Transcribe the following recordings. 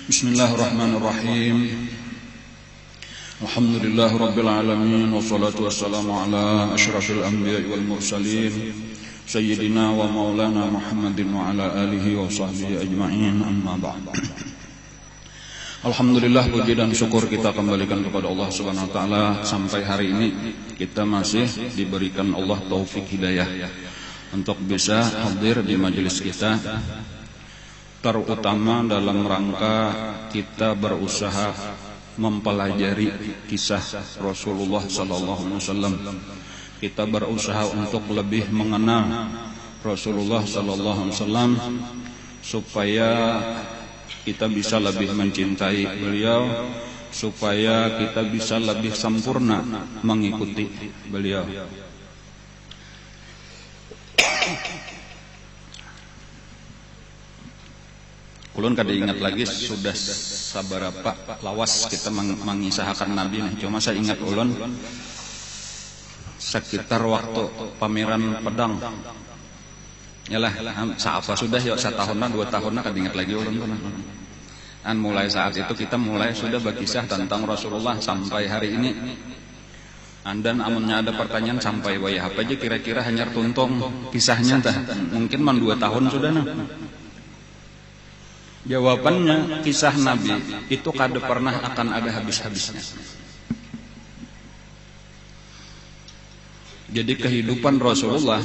Bismillahirrahmanirrahim. Alhamdulillahirabbil alamin wassalatu wassalamu ala asyrafil anbiya'i wal mursalin sayyidina wa maulana Muhammadin wa ala alihi wa sahbihi ajma'in, amma ba'd. Alhamdulillah, puji dan syukur kita kembalikan kepada Allah Subhanahu wa taala. Sampai hari ini kita masih diberikan Allah taufik hidayah untuk bisa hadir di majelis kita, terutama dalam rangka kita berusaha mempelajari kisah Rasulullah sallallahu alaihi wasallam. Kita berusaha untuk lebih mengenal Rasulullah sallallahu alaihi wasallam supaya kita bisa lebih mencintai beliau, supaya kita bisa lebih sempurna mengikuti beliau. Ulun kada ingat lagi sudah sabarapa lawas kita mengisahkan Nabi nih. Cuma saya ingat ulun sekitar waktu pameran pedang. Yalah, saapa sudah ya, 1 tahunan 2 tahunan kada ingat lagi ulun. Mulai saat itu kita mulai sudah berkisah tentang Rasulullah sampai hari ini. Dan amunnya ada pertanyaan sampai wayah apa aja kira-kira hanya tuntung kisahnya tah. Mungkin 2 tahun sudah nah. Jawabannya, kisah Nabi itu kada pernah akan ada habis-habisnya. Jadi kehidupan Rasulullah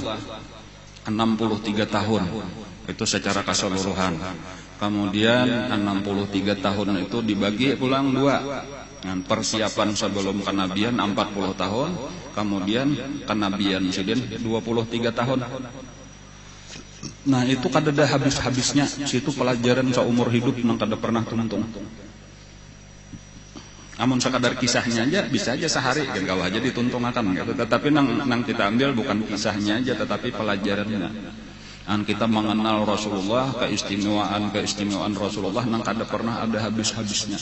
63 tahun itu secara keseluruhan. Kemudian 63 tahun itu dibagi pulang 2. Persiapan sebelum kenabian 40 tahun, kemudian kenabian sidin 23 tahun. Nah itu kada ada habis-habisnya. Situ pelajaran seumur hidup yang kada pernah tuntung. Amun sekadar kisahnya aja bisa aja sehari gagal aja dituntung akan gitu. Tetapi nang kita ambil bukan kisahnya aja tetapi pelajarannya. Kita mengenal Rasulullah, keistimewaan Rasulullah nang kada pernah ada habis-habisnya.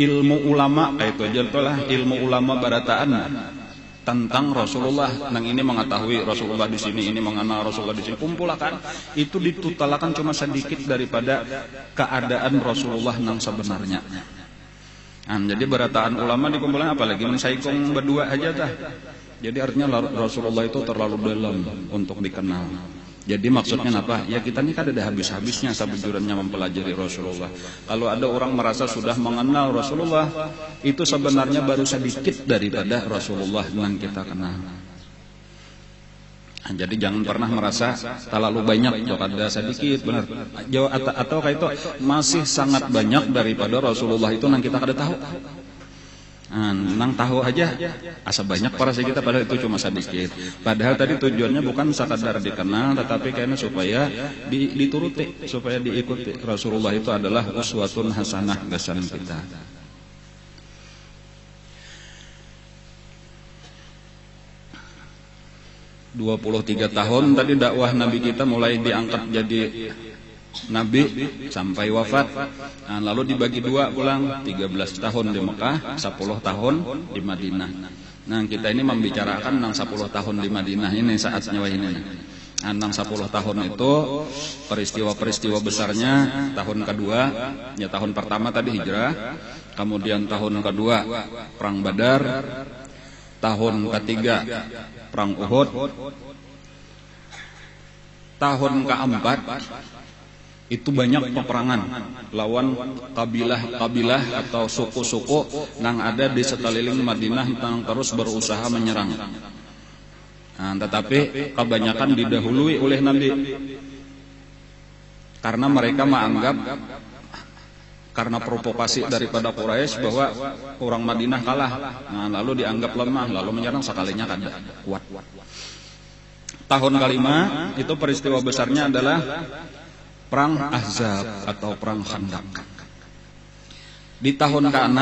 Ilmu ulama itu aja itulah ilmu ulama barataan tentang Rasulullah. Nang ini mengetahui Rasulullah di sini, ini mengenal Rasulullah di sini. Kumpulakan itu ditutalakan cuma sedikit daripada keadaan Rasulullah nang sebenarnya. Jadi berataan ulama dikumpulkan apalagi mensaikong berdua aja dah. Jadi artinya Rasulullah itu terlalu dalam untuk dikenal. Jadi maksudnya apa? Ya kita ini kan ada habis-habisnya sabujurnya mempelajari Rasulullah. Kalau ada orang merasa sudah mengenal Rasulullah, itu sebenarnya baru sedikit daripada Rasulullah yang kita kenal. Jadi jangan pernah merasa terlalu banyak atau ada sedikit, benar. Atau kayak itu masih sangat banyak daripada Rasulullah itu yang kita kada tahu. Nang tahu aja asa banyak para kita padahal itu cuma sedikit. Padahal tadi tujuannya bukan sekadar dikenal tetapi kayaknya supaya dituruti, supaya diikuti. Rasulullah itu adalah uswatun hasanah gasan kita. ...23 tahun tadi dakwah Nabi kita mulai diangkat jadi Nabi sampai wafat. Lalu dibagi 2 pulang, 13 tahun di Mekah, 10 tahun di Madinah. Nah kita ini membicarakan nang 10 tahun di Madinah ini saat nyawa ini. Nang 10 tahun itu peristiwa-peristiwa besarnya tahun kedua, ya tahun pertama tadi hijrah, kemudian tahun kedua perang Badar, tahun ketiga perang Uhud, tahun keempat itu banyak peperangan lawan kabilah-kabilah atau suku-suku yang ada di sekeliling Madinah yang terus berusaha menyerang. Tetapi kebanyakan didahului oleh Nabi karena mereka menganggap karena provokasi daripada Quraisy bahwa orang Madinah kalah. Lalu dianggap lemah, lalu menyerang sekalinya kada kuat. Tahun kelima itu peristiwa besarnya adalah Perang Ahzab atau Perang Khandaq. Di tahun ke-6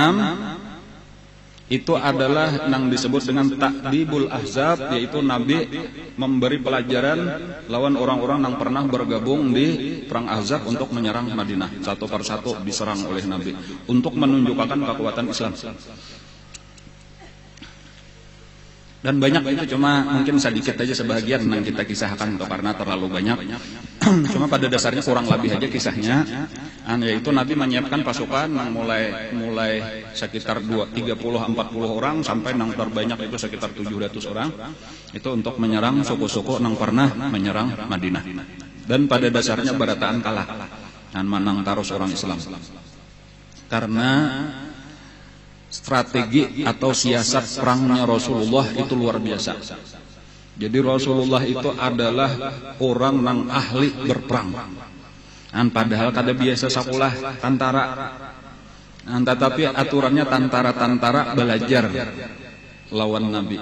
itu adalah yang disebut dengan Ta'dibul Ahzab, yaitu Nabi memberi pelajaran lawan orang-orang yang pernah bergabung di Perang Ahzab untuk menyerang Madinah. Satu persatu diserang oleh Nabi untuk menunjukkan kekuatan Islam. Dan banyak itu cuma mungkin sedikit aja sebagian yang kita kisahkan karena terlalu banyak. cuma pada dasarnya kurang lebih aja kisahnya. Yaitu Nabi menyiapkan pasukan yang mulai sekitar 30-40 orang sampai yang terbanyak itu sekitar 700 orang. Itu untuk menyerang suku-suku yang pernah menyerang Madinah. Dan pada dasarnya barataan kalah dan menang terus orang Islam. Karena strategi atau siasat perangnya Rasulullah itu luar biasa. Jadi Rasulullah itu adalah orang yang ahli berperang. Padahal kada biasa sakulah tentara. Tetapi aturannya tentara belajar lawan Nabi.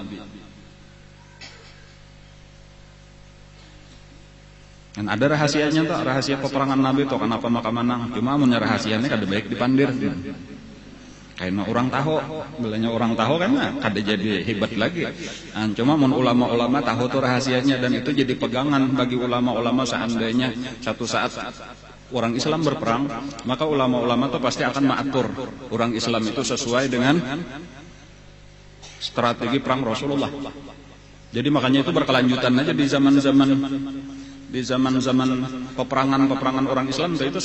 Dan ada rahasianya tuh, rahasia peperangan Nabi tuh kenapa maka menang. Cuma punya rahasianya kada baik dipandir. Karena orang tahu, bilanya orang tahu kan kada jadi hebat lagi. Cuma ulama-ulama tahu tuh rahasianya dan itu jadi pegangan bagi ulama-ulama seandainya satu saat orang Islam berperang, maka ulama-ulama tuh pasti akan mengatur orang Islam itu sesuai dengan strategi perang Rasulullah. Jadi makanya itu berkelanjutan aja di zaman-zaman peperangan orang Islam itu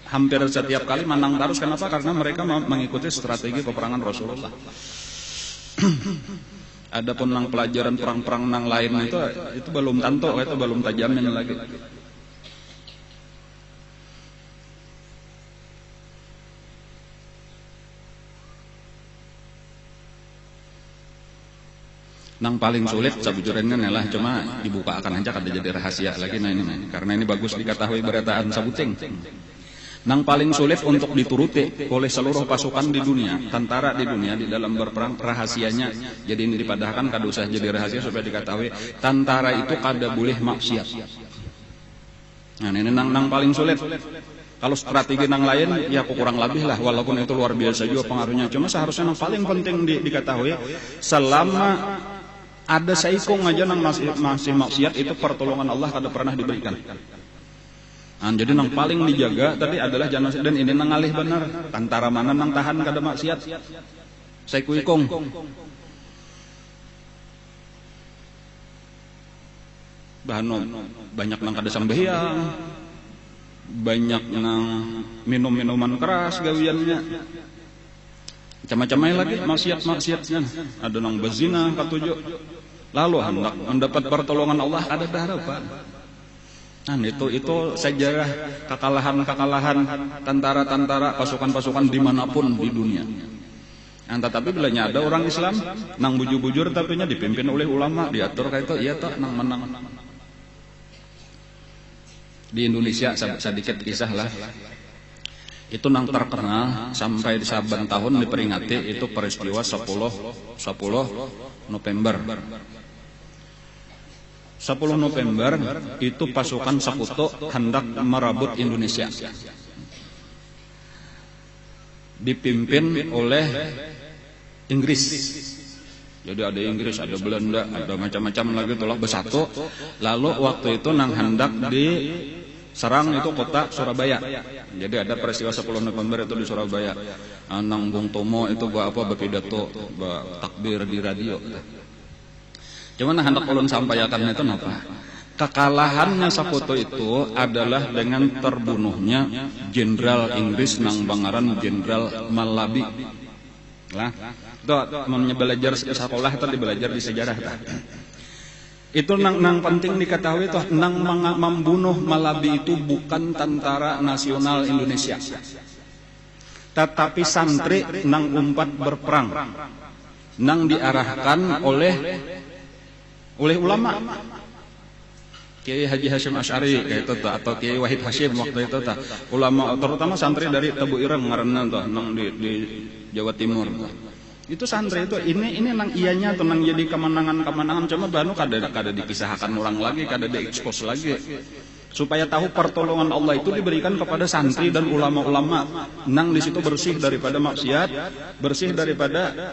hampir setiap kali menang terus. Kenapa? Karena mereka mengikuti strategi peperangan Rasulullah. Adapun nang pelajaran perang-perang nang lain itu belum tentu, itu belum tajamin lagi. Nang paling sulit sabujurnya adalah cuma dibuka akan aja kada jadi rahasia lagi ini karena ini bagus diketahui berataan sabuting. Nang paling sulit untuk dituruti oleh seluruh pasukan di dunia, tentara di dunia di dalam berperang rahasianya. Jadi ini dipadahkan kada usah jadi rahasia supaya diketahui tentara itu kada boleh maksiat. Ini nang paling sulit. Kalau strategi nang lain ya kurang lebih lah walaupun itu luar biasa juga pengaruhnya. Cuma seharusnya nang paling penting diketahui selama ada saikung aja nang masih maksiat itu pertolongan Allah kada pernah diberikan. Jadi nang paling dijaga tadi adalah jangan dan ini nang alih benar. Tentara mana nang tahan kada maksiat. Saikung. Banyak nang kada sembahyang. Banyak nang minum-minuman keras gawiannya. Macam-macam lagi maksiat-maksiatnya. Ada nang berzina katujuh. Lalu hendak mendapat pertolongan Allah ada harapan. Itu sejarah kekalahan tentara-tentara pasukan-pasukan dimanapun di dunia. Tetapi bila ada orang Islam nang bujur-bujur tapi dipimpin oleh ulama diatur kayak itu iya tak nang menang. Di Indonesia sedikit kisah lah. Itu nang terkenal sampai di saban tahun diperingati itu peristiwa 10 November. 10 November itu pasukan Sekutu hendak merebut Indonesia. Dipimpin oleh Inggris. Jadi ada Inggris, ada Belanda, ada macam-macam lagi itulah bersatu. Lalu waktu itu nang hendak diserang itu kota Surabaya. Jadi ada peristiwa 10 November itu di Surabaya. Nang Bung Tomo itu berpidato, takbir di radio. Cuman hendak ulun sampaikan itu apa? Kekalahannya Sekutu itu adalah dengan terbunuhnya Jenderal Inggris nang bangaran Jenderal Malabi. Lah, itu belajar sekolah atau belajar di sejarah ta. Itu nang penting diketahui itu nang membunuh Malabi itu bukan tentara nasional Indonesia. Tetapi santri nang umpat berperang. Nang diarahkan oleh ulama. Kiai Haji Hashim Asy'ari itu atau Kiai Wahid Hashim waktu itu ulama terutama santri dari Tebu Ireng ngaranna nang di Jawa Timur. Itu santri itu ini nang ianya tuh nang jadi kemenangan cuma banu kada dipisahkan orang lagi, kada diekspos lagi. Supaya tahu pertolongan Allah itu diberikan kepada santri dan ulama-ulama nang di situ bersih daripada maksiat, bersih daripada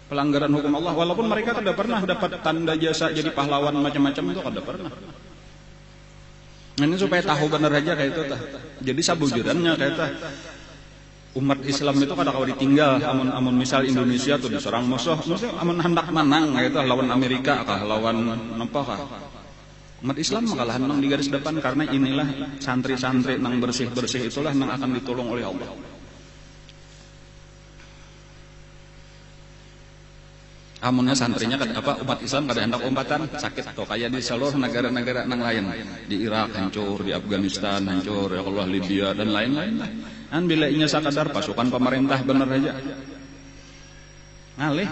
pelanggaran hukum Allah, walaupun mereka tidak pernah dapat tanda jasa jadi pahlawan macam-macam itu kada pernah. Ini supaya tahu benar aja kayak itu tah. Jadi sabujurannya kayak itu umat Islam itu kada kau ditinggal amun misal Indonesia tuh diserang musuh amun hendak menang kayak itu lawan Amerika kah lawan apa kah. Umat Islam makalah nang di garis depan, karena inilah santri-santri nang bersih-bersih itulah nang akan ditolong oleh Allah. Amunnya santrinya umat Islam kada hendak umpatan sakit atau kayak di seluruh negara-negara nang lain, di Irak hancur, di Afghanistan hancur, ya Allah, Libya dan lain-lain. An bila inya sakadar pasukan pemerintah bener aja ngalih.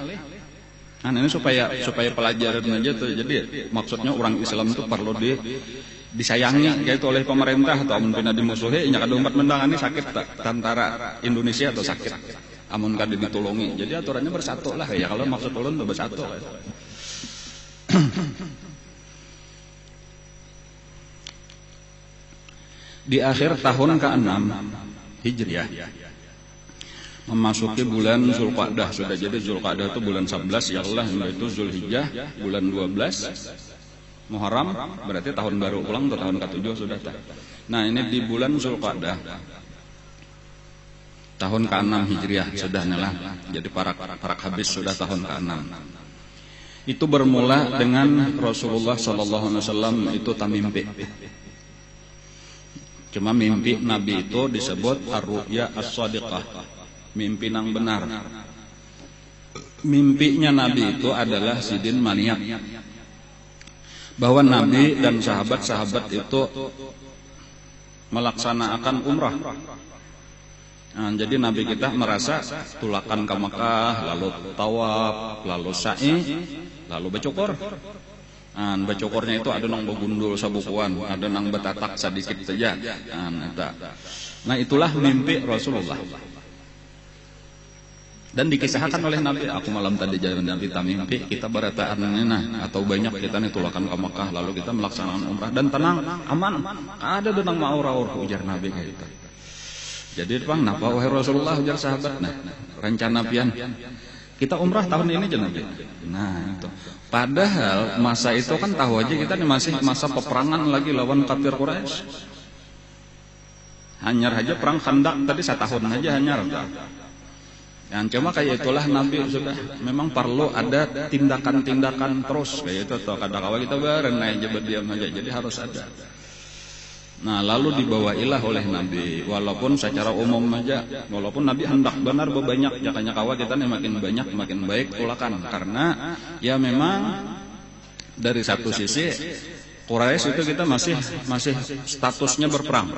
Ini supaya pelajaran aja tuh. Jadi maksudnya orang Islam itu perlu disayangi yaitu oleh pemerintah, atau mungkin dimusuhi nya kada umat mendangani sakit tentara Indonesia atau sakit amun kada ditolongi. Jadi aturannya bersatu lah ya, kalau maksud ulun tuh bersatu. Di akhir tahun ke-6 Hijriah memasuki bulan Zulqa'dah sudah. Jadi Zulqa'dah itu bulan 11 ya Allah, yaitu Zulhijjah bulan 12, Muharram berarti tahun baru ulang atau tahun ke-7 sudah. Nah, ini di bulan Zulqa'dah tahun ke-6 Hijriah sudah lah. Jadi parak habis sudah tahun ke-6. Itu bermula dengan Rasulullah sallallahu alaihi wasallam itu tamimpi. Cuma mimpi Nabi itu disebut ar-ru'ya as-shadiqah, mimpi nang benar. Mimpinya Nabi itu adalah sidin maniak, bahwa Nabi dan sahabat-sahabat itu melaksanakan umrah. Nah, jadi Nabi kita merasa tulakan ke Mekah, lalu tawaf, lalu sa'i, lalu bercukur. Nah, bercukurnya itu ada nang begundul sabukuan, ada nang betatak sedikit saja. Nah, itulah mimpi Rasulullah. Dan dikisahkan oleh Nabi, aku malam tadi jalan Nabi tamimpi, kita berataan atau banyak kita nih tulakan ke Mekah, lalu kita melaksanakan umrah dan tenang, aman, ada denang ma'aur-aur, ujar Nabi kayak gitu. Jadi bang, napa wahai Rasulullah, ujar sahabat, nah rencana pian kita umrah tahun ini aja Nabi. Nah itu, padahal masa itu kan tahu aja kita nih masih masa peperangan lagi lawan kafir Quraisy. Hanyar aja perang Khandaq tadi 1 tahun aja hanyar. Yang cuma kayak itulah Nabi sudah memang perlu ada tindakan-tindakan terus kayak itu atau kadang-kadang kita bareng aja berdiam aja, jadi harus ada. Nah, lalu dibawailah oleh Nabi, walaupun secara umum aja, walaupun Nabi hendak benar berbanyak, jakanya kawa kita nih makin banyak makin baik tulakan, karena ya memang dari satu sisi Quraisy itu kita masih statusnya berperang.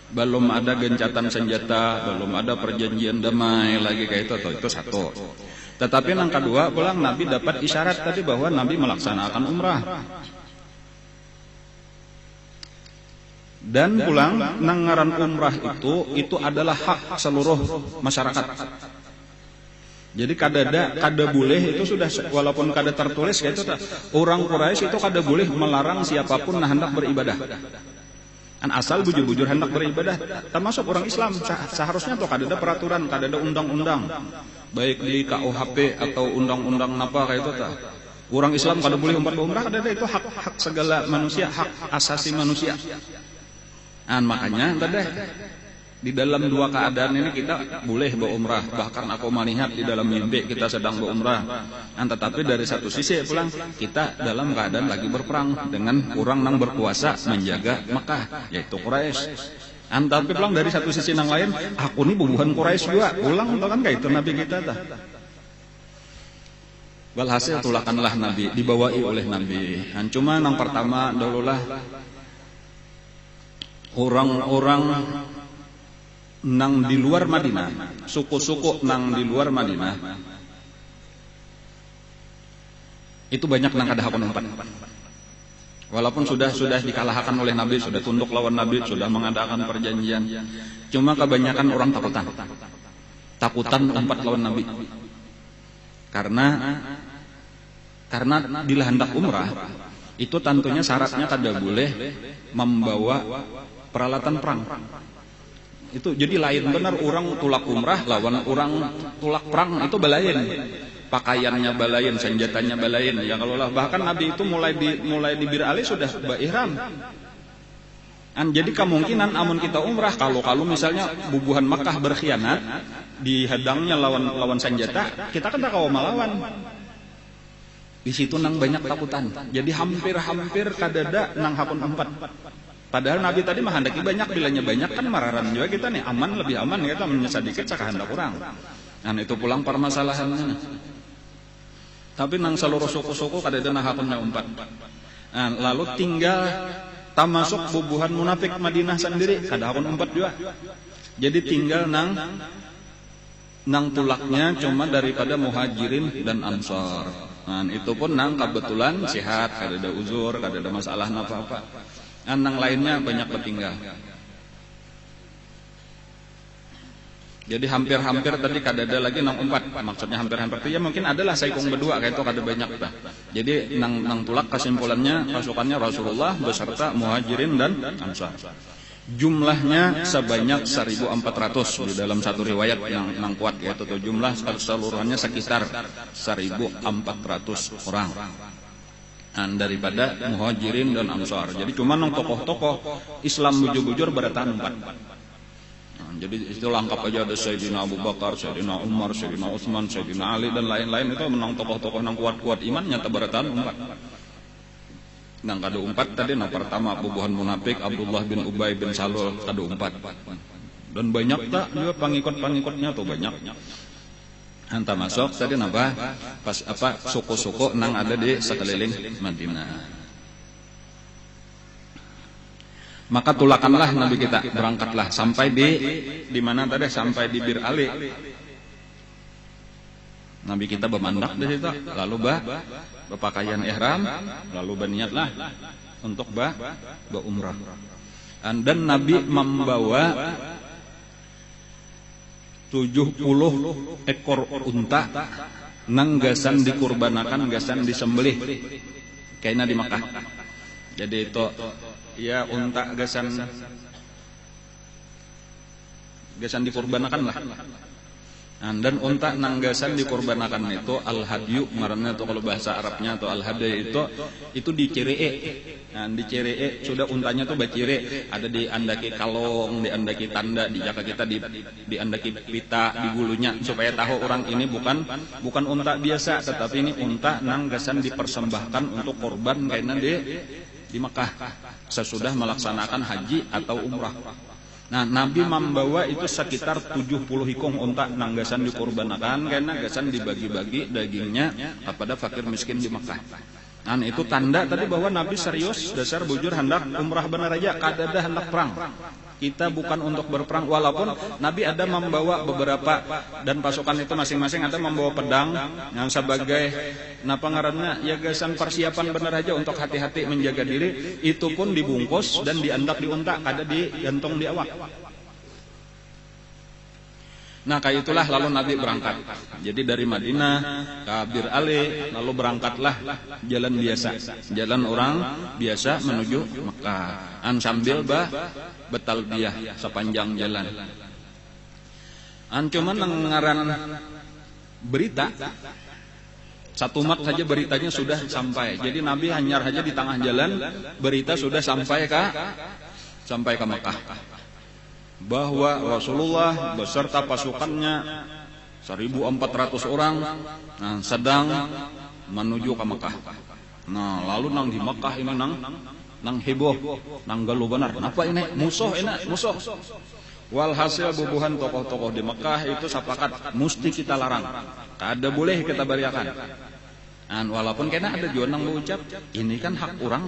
Belum ada gencatan senjata, belum ada perjanjian damai lagi kayak itu satu. Tetapi yang kedua, pulang Nabi dapat isyarat tadi bahwa Nabi melaksanakan umrah. Dan pulang nangaran umrah itu adalah hak seluruh masyarakat. Jadi kada boleh itu sudah, walaupun kada tertulis kayak itu, orang Quraisy itu kada boleh melarang siapapun nah hendak beribadah. Asal bujur-bujur hendak beribadah, termasuk orang Islam seharusnya tuh kada ada peraturan, kada ada undang-undang, baik di KUHP atau undang-undang napa kayak itu ta. Orang Islam kada boleh umrah, kada ada, itu hak segala manusia, hak asasi manusia. Makanya tadi di dalam dua keadaan ini kita boleh berumrah, bahkan aku melihat di dalam mimpi kita sedang berumrah. Tetapi dari satu sisi pulang kita dalam keadaan lagi berperang dengan orang yang berkuasa menjaga Mekah, yaitu Quraisy. Tapi pulang dari satu sisi yang lain, aku ini bubuhan Quraisy juga, pulang kan kayak itu Nabi kita dah. Walhasil tulakanlah Nabi, dibawai oleh Nabi. Cuma yang pertama dululah orang-orang nang di luar Madinah, suku-suku nang di luar Madinah itu banyak nang kada hakun umpat. Walaupun sudah dikalahkan oleh Nabi, sudah tunduk lawan Nabi, sudah mengadakan perjanjian, cuma kebanyakan orang takutan umpat lawan Nabi. Karena bila hendak umrah itu tentunya syaratnya kada boleh membawa peralatan perang. Itu jadi lain benar orang tulak umrah lawan orang tulak perang, itu balain. Pakaiannya balain, senjatanya balain. Ya kalau lah, bahkan Nabi itu mulai di Bir Ali sudah berihram. Jadi kemungkinan amun kita umrah, kalau misalnya bubuhan Makkah berkhianat, dihadangnya lawan senjata, kita kan tak kawa melawan. Di situ nang banyak takutan. Jadi hampir-hampir kadada nang hakun 4. Padahal Nabi tadi mah handaki banyak, bilanya banyak kan mararan juga kita nih, aman lebih aman kita menyesal dikit sakahandak kurang. Nah itu pulang permasalahannya. Tapi nang seluruh suku-suku kadada nang hakunnya 4. Nah, lalu tinggal tamasuk bubuhan munafik Madinah sendiri kada hakun 4 juga. Jadi tinggal nang tulaknya cuma daripada muhajirin dan ansar. Nah, itu pun nang kebetulan sehat, kada ada uzur, kada ada masalah apa-apa. Nang lainnya banyak bertinggal. Jadi hampir-hampir tadi kada ada lagi nang 4. Maksudnya hampir-hampir itu ya mungkin adalah saikung berdua kayak itu kada banyak dah. Jadi nang tulak kesimpulannya pasukannya Rasulullah beserta muhajirin dan ansar. Jumlahnya sebanyak 1.400 di dalam satu riwayat yang kuat yaitu jumlah keseluruhannya sekitar 1.400 orang daripada muhajirin dan ansar. Jadi cuma nang tokoh-tokoh Islam bujur-bujur beratan 4. Jadi itu lengkap aja ada Sayyidina Abu Bakar, Sayyidina Umar, Sayyidina Utsman, Sayyidina Ali dan lain-lain itu menang tokoh-tokoh nang kuat-kuat iman nyata beratan 4. Nang kado 4 tadi nang pertama bubuhan munafik Abdullah bin Ubay bin Salul kado 4. Dan banyak tak juga pengikut-pengikutnya tuh banyak. Anta masuk tadi napa? Pas apa suku-suku nang ada di sekeliling Madinah. Maka tulakanlah Nabi kita, berangkatlah sampai di mana tadi? Sampai di Bir Ali. Nabi kita bermandak di situ, lalu berpakaian ihram, lalu berniatlah untuk berumrah. Dan Nabi membawa 70 ekor unta nang gasan dikurbanakan, gasan disembelih kayaknya di Makkah. Jadi itu ya unta gasan dikurbanakan lah. Dan unta nanggasan dikurbanakan itu al-hadyu ngaranna itu kalau bahasa Arabnya atau al-hadyu itu diceree. Nah, diceree sudah untanya tuh bacire, ada diandaki kalong, diandaki tanda, di jaka kita diandaki pita di bulunya supaya tahu orang ini bukan unta biasa tetapi ini unta nanggasan dipersembahkan untuk korban karena di Makkah sesudah melaksanakan haji atau umrah. Nah, Nabi membawa itu sekitar 70 hikung unta nanggasan dikurbanakan karena gasan dibagi-bagi dagingnya kepada fakir miskin di Makkah. Nah, itu tanda tadi bahwa Nabi serius dasar bujur hendak umrah benar aja, kadada hendak perang. Kita bukan untuk berperang, walaupun Nabi ada membawa beberapa dan pasukan itu masing-masing ada membawa pedang yang sebagai napa ngaranna ya gasan persiapan benar aja untuk hati-hati menjaga diri. Itu pun dibungkus dan diandak di unta, kada digantung di awak. Nah, kayak itulah lalu Nabi berangkat. Jadi dari Madinah ke Bir Ali, lalu berangkatlah jalan biasa, jalan orang biasa menuju Mekah. Sambil betalbiyah sepanjang jalan. Cuman ngaran berita satu mat saja beritanya sudah sampai. Jadi Nabi hanyar saja di tengah jalan, berita sudah sampai ke Mekah. Bahwa Rasulullah beserta pasukannya 1.400 orang sedang menuju ke Mekah. Nah, lalu nang di Mekah ini nang heboh, nang galuh benar. Napa ini? Musuh. Walhasil bubuhan tokoh-tokoh di Mekah itu sepakat mesti kita larang. Kada boleh kita bariakan. Walaupun kena ada juga nang mengucap, ini kan hak orang.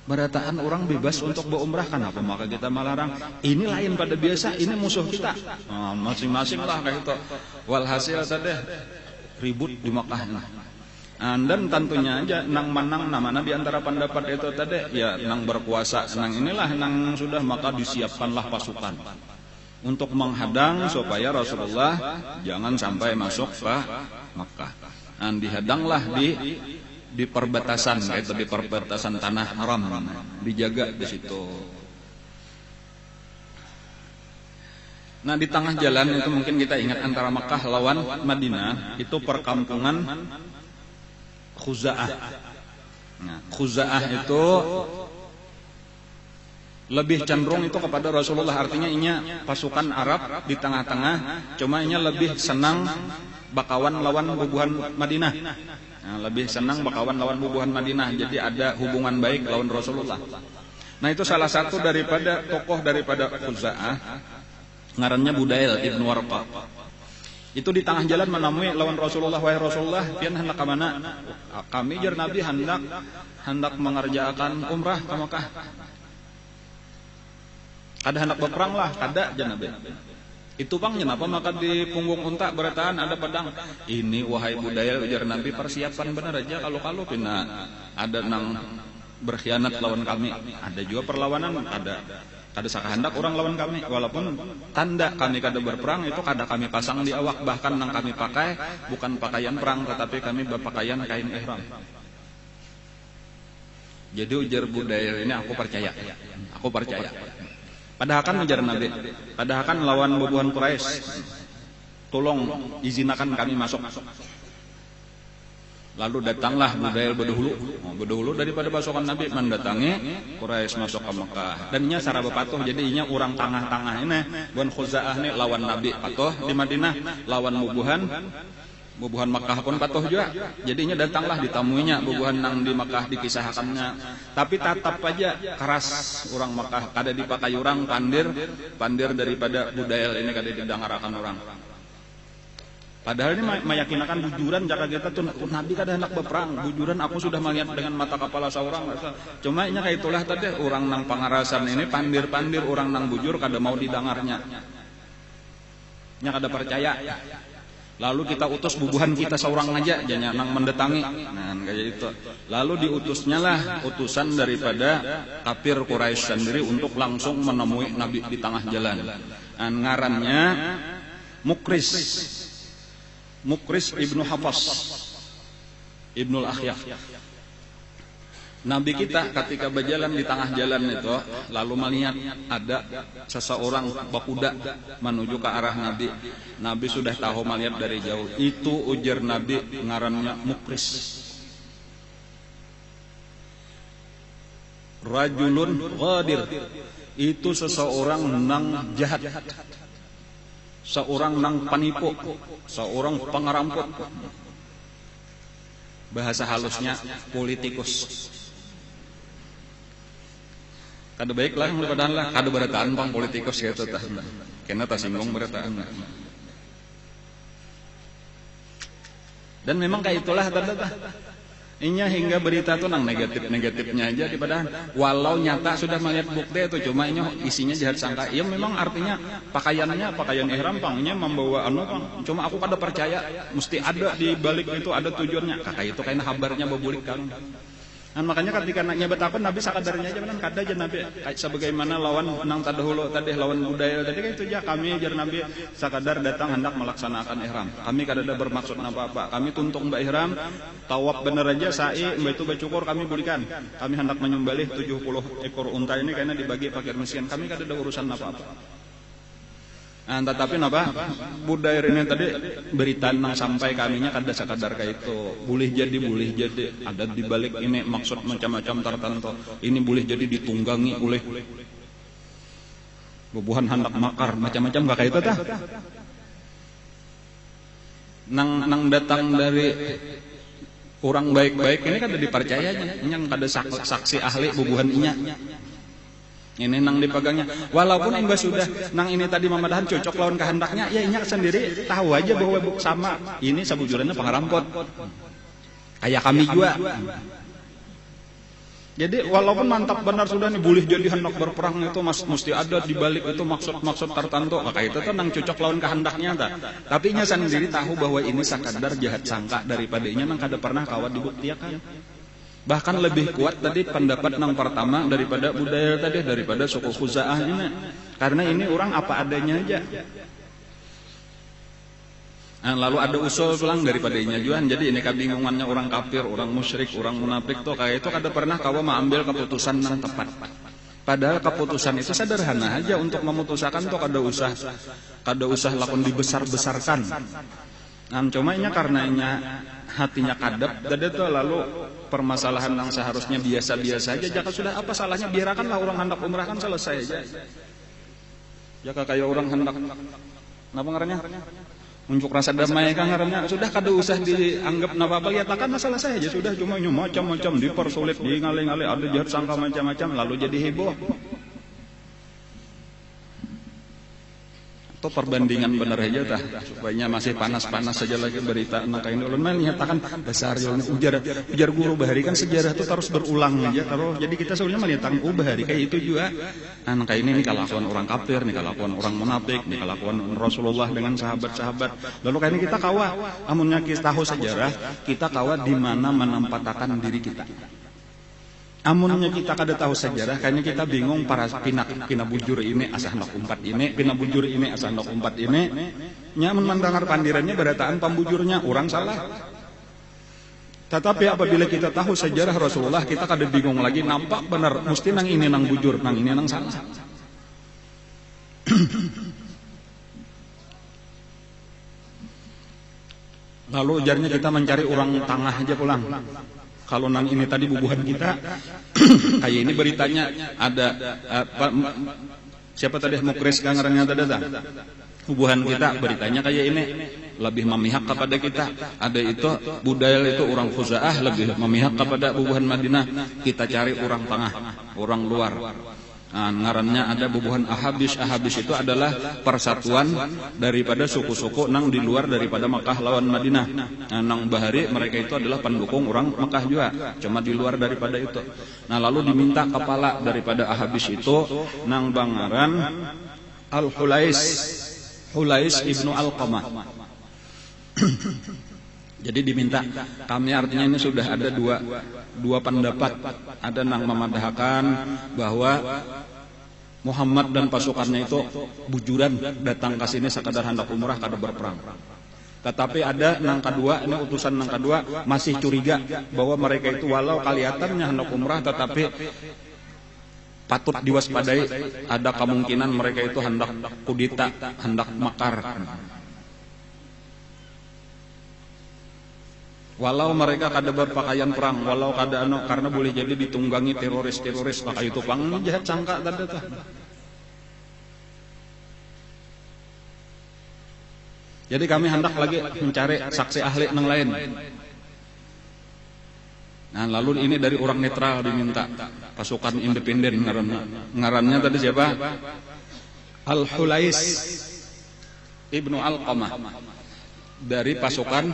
Barataan orang bebas untuk berumrah, kenapa maka kita melarang? Ini lain pada biasa, ini musuh kita. Masing-masing lah kayak itu. Walhasil tadi ribut di Makkah. Dan tentunya aja nang manang nama di antara pendapat itu tadi ya nang berkuasa, nang inilah nang sudah maka disiapkanlah pasukan untuk menghadang supaya Rasulullah jangan sampai masuk ke Makkah. Dan dihadanglah di perbatasan, yaitu di perbatasan tanah haram, dijaga di situ. Nah, di tengah jalan itu mungkin kita ingat antara Makkah lawan Madinah itu perkampungan Khuza'ah. Nah, Khuza'ah itu lebih cenderung itu kepada Rasulullah, artinya inya pasukan Arab di tengah-tengah, cuma inya lebih senang bakawan lawan bubuhan Madinah. Nah, lebih senang bakawan lawan bubuhan Madinah, jadi ada hubungan baik lawan Rasulullah. Nah, itu salah satu daripada tokoh daripada Khuza'ah, ngarannya Budail ibnu Warqa. Itu di tengah jalan menemui lawan Rasulullah, wahai Rasulullah, pian hendak ke mana? Kami jar Nabi hendak mengerjakan umrah ke Mekah. Kada hendak berperang lah, kada jar Nabi. Itu pang kenapa maka di punggung unta bertahan ada pedang. Ini wahai Budail ujar Nabi, persiapan benar aja kalau pina ada nang berkhianat lawan kami. Ada juga perlawanan, kada sakahandak orang lawan kami. Walaupun tanda kami kada berperang itu kada kami pasang di awak, bahkan nang kami pakai bukan pakaian perang tetapi kami berpakaian kain ihram. Jadi ujar Budail ini aku percaya. Padahal kan menjar Nabi, padahal kan lawan bubuhan Quraisy. Tolong izinakan kami masuk. Lalu datanglah Budail berdahulu daripada pasukan Nabi mendatangi Quraisy masuk ke Mekah. Dan nya cara bepatuh, jadi inya orang tengah-tengah ini buan Khuza'ah ini lawan Nabi patuh di Madinah, lawan bubuhan Mekah pun patuh juga. Jadinya datanglah ditamuinya bubuhan nang di Mekah dikisahkannya. Tapi tetap aja keras orang Mekah, kada dipakai orang pandir daripada Budail ini kada didangarakan orang. Padahal ini meyakinakan bujuran jaka kita tuh Nabi kada hendak berperang. Bujuran aku sudah melihat dengan mata kepala seorang. Cuma nya kayak itulah tadi orang nang pangarasan ini pandir orang nang bujur kada mau didengarnya. Nya kada percaya. Lalu kita utus bubuhan kita seorang aja, jangan nang mendatangi. Nah, kayak itu. Lalu diutusnya lah utusan daripada kafir Quraisy sendiri untuk langsung menemui Nabi di tengah jalan. Ngarannya Mukris ibnu Hafas ibnul Akhyaf. Nabi kita ketika berjalan di tengah jalan itu lalu melihat ada seseorang berkuda menuju ke arah Nabi. Nabi sudah tahu melihat dari jauh. Itu ujar Nabi ngarannya Mukris. Rajulun ghadir. Itu seseorang nang jahat. Seorang nang penipu, seorang pengeramput. Bahasa halusnya politikus. Kada baik lah padahal lah kada berataan pang politikus gitu tah. Kena tah singgung berataan. Dan memang kayak itulah tah. Inya hingga berita tuh nang negatifnya aja di padahal walau nyata sudah melihat bukti itu cuma inya isinya jahat sangka. Iya memang artinya pakaian ihram pangnya membawa pang. Cuma aku kada percaya mesti ada di balik itu ada tujuannya. Kakak itu kayaknya kabarnya babulik kan. Dan makanya ketika nyebut apa Nabi sakadarnya aja benar kada aja Nabi sebagaimana lawan nang tadahulu tadi lawan Budail tadi kan itu aja kami jar Nabi sakadar datang hendak melaksanakan ihram. Kami kada ada bermaksud apa-apa. Kami tuntung mbak ihram, tawaf bener aja sa'i mbak itu bercukur kami berikan. Kami hendak menyembelih 70 ekor unta ini karena dibagi fakir miskin. Kami kada ada urusan apa-apa. Nah, tetapi napa Budair ini tadi berita nang sampai kaminya kada sakadar kayak itu boleh jadi ada di balik ini maksud macam-macam tertentu. Ini boleh jadi ditunggangi oleh bubuhan hendak makar macam-macam kayak itu tah. Nang datang dari orang baik-baik ini kada dipercayanya. Yang kada saksi ahli bubuhan inya. Ini nang dipegangnya. Walaupun imbas sudah nang ini tadi mamadahan cocok lawan kehendaknya, ya inya sendiri tahu aja bahwa sama. Ini sabujurannya pengerampot. Kayak kami juga. Jadi walaupun mantap benar sudah nih boleh jadi hendak berperang itu mesti ada di balik itu maksud tertentu. Maka itu tuh nang cocok lawan kehendaknya ta. Tapi inya sendiri tahu bahwa ini sakadar jahat sangka daripada inya nang kada pernah kawat dibuktikan. Bahkan lebih kuat tadi pendapat nang pertama daripada Budail tadi, daripada suku Khuza'ah ini. Karena ini orang apa adanya aja. Nah, lalu ada usul pulang daripada inya juan. Jadi ini kebingungannya orang kafir, orang musyrik, orang munafik tuh kayak itu kada pernah kawa mengambil keputusan yang tepat. Padahal keputusan itu sederhana aja untuk memutuskan tuh kada usah lakon dibesar-besarkan. Nah, cuma inya karena inya hatinya kadep, jadi tuh lalu permasalahan yang seharusnya biasa-biasa aja. Jika sudah apa salahnya biarkanlah orang hendak umrah kan selesai aja. Jika kayak orang hendak apa ngarannya Unjuk rasa damai kan ngarannya sudah kada usah dianggap napa-apa, lihatkan masalah saya aja sudah, cuma macam-macam dipersulit, ngalih-ngalih, ada jahat sangka macam-macam, lalu jadi heboh. Atau perbandingan benar aja tah, supaya masih panas-panas saja lagi berita anak ini ulun mah nyatakan dasar ujar guru bahari kan sejarah itu terus berulang aja terus. Jadi kita sebenarnya melihat bahari kayak itu juga. Anak ini kelakuan orang kafir, nih kelakuan orang munafik, nih kelakuan Rasulullah dengan sahabat-sahabat. Lalu kayak ini kita kawa, amunnya kita tahu sejarah, kita kawa di mana menempatkan diri kita. Amunnya kita kada tahu sejarah, kayaknya kita bingung para pina bujur ini asah nok umpat ini, pina bujur ini asah nok umpat ini. Nyaman mendengar pandirannya berataan pembujurnya orang salah. Tetapi apabila kita tahu sejarah Rasulullah, kita kada bingung lagi, nampak benar mesti nang ini nang bujur, nang ini nang salah. Lalu ujarnya kita mencari orang tengah aja pulang. Kalau nang ini tadi bubuhan kita, kayak ini beritanya ada siapa tadi Mukris kangarnya tadi dah. Bubuhan kita beritanya kayak ini lebih memihak kepada kita. Ada itu Budail itu orang Khuza'ah lebih memihak kepada bubuhan Madinah. Kita cari orang tengah, orang luar. Nah, ngarannya ada bubuhan Ahabis. Ahabis itu adalah persatuan daripada suku-suku nang di luar daripada Makkah lawan Madinah. Nah, nang bahari mereka itu adalah pendukung orang Makkah juga, cuma di luar daripada itu. Nah, lalu diminta kepala daripada Ahabis itu nang bangaran Hulais ibnu Alqamah. Jadi diminta, kami artinya ini sudah ada dua pendapat. Ada nang memadahkan bahwa Muhammad dan pasukannya itu bujuran datang ke sini sekadar hendak umrah kada berperang. Tetapi ada nang kedua, ini utusan nang kedua masih curiga bahwa mereka itu walau kelihatannya hendak umrah tetapi patut diwaspadai, ada kemungkinan mereka itu hendak kudeta, hendak makar. Walau mereka kada berpakaian perang, walau kada karena boleh jadi ditunggangi teroris-teroris, maka itu pang jahat sangka tadi tah. Jadi kami hendak lagi mencari saksi ahli nang lain. Nah, lalu ini dari orang netral diminta, pasukan independen ngarannya tadi siapa? Al-Hulais ibnu Alqamah, dari pasukan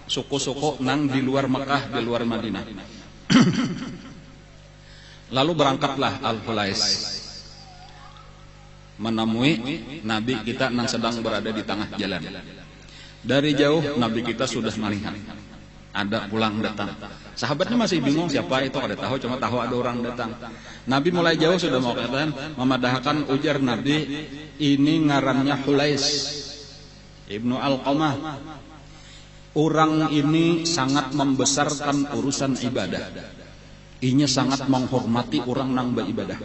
suku-suku nang di luar Mekah, di luar Madinah. Lalu berangkatlah Al-Hulais menemui Nabi kita nang sedang berada di tengah jalan. Dari jauh Nabi kita sudah melihat ada pulang datang. Sahabatnya masih bingung siapa itu, kada tahu, cuma tahu ada orang datang. Nabi mulai jauh sudah mau katakan, memadahkan, ujar Nabi, ini ngarannya Hulais ibnu Alqamah. Orang ini sangat membesarkan urusan ibadah. Inya sangat menghormati orang nang beribadah.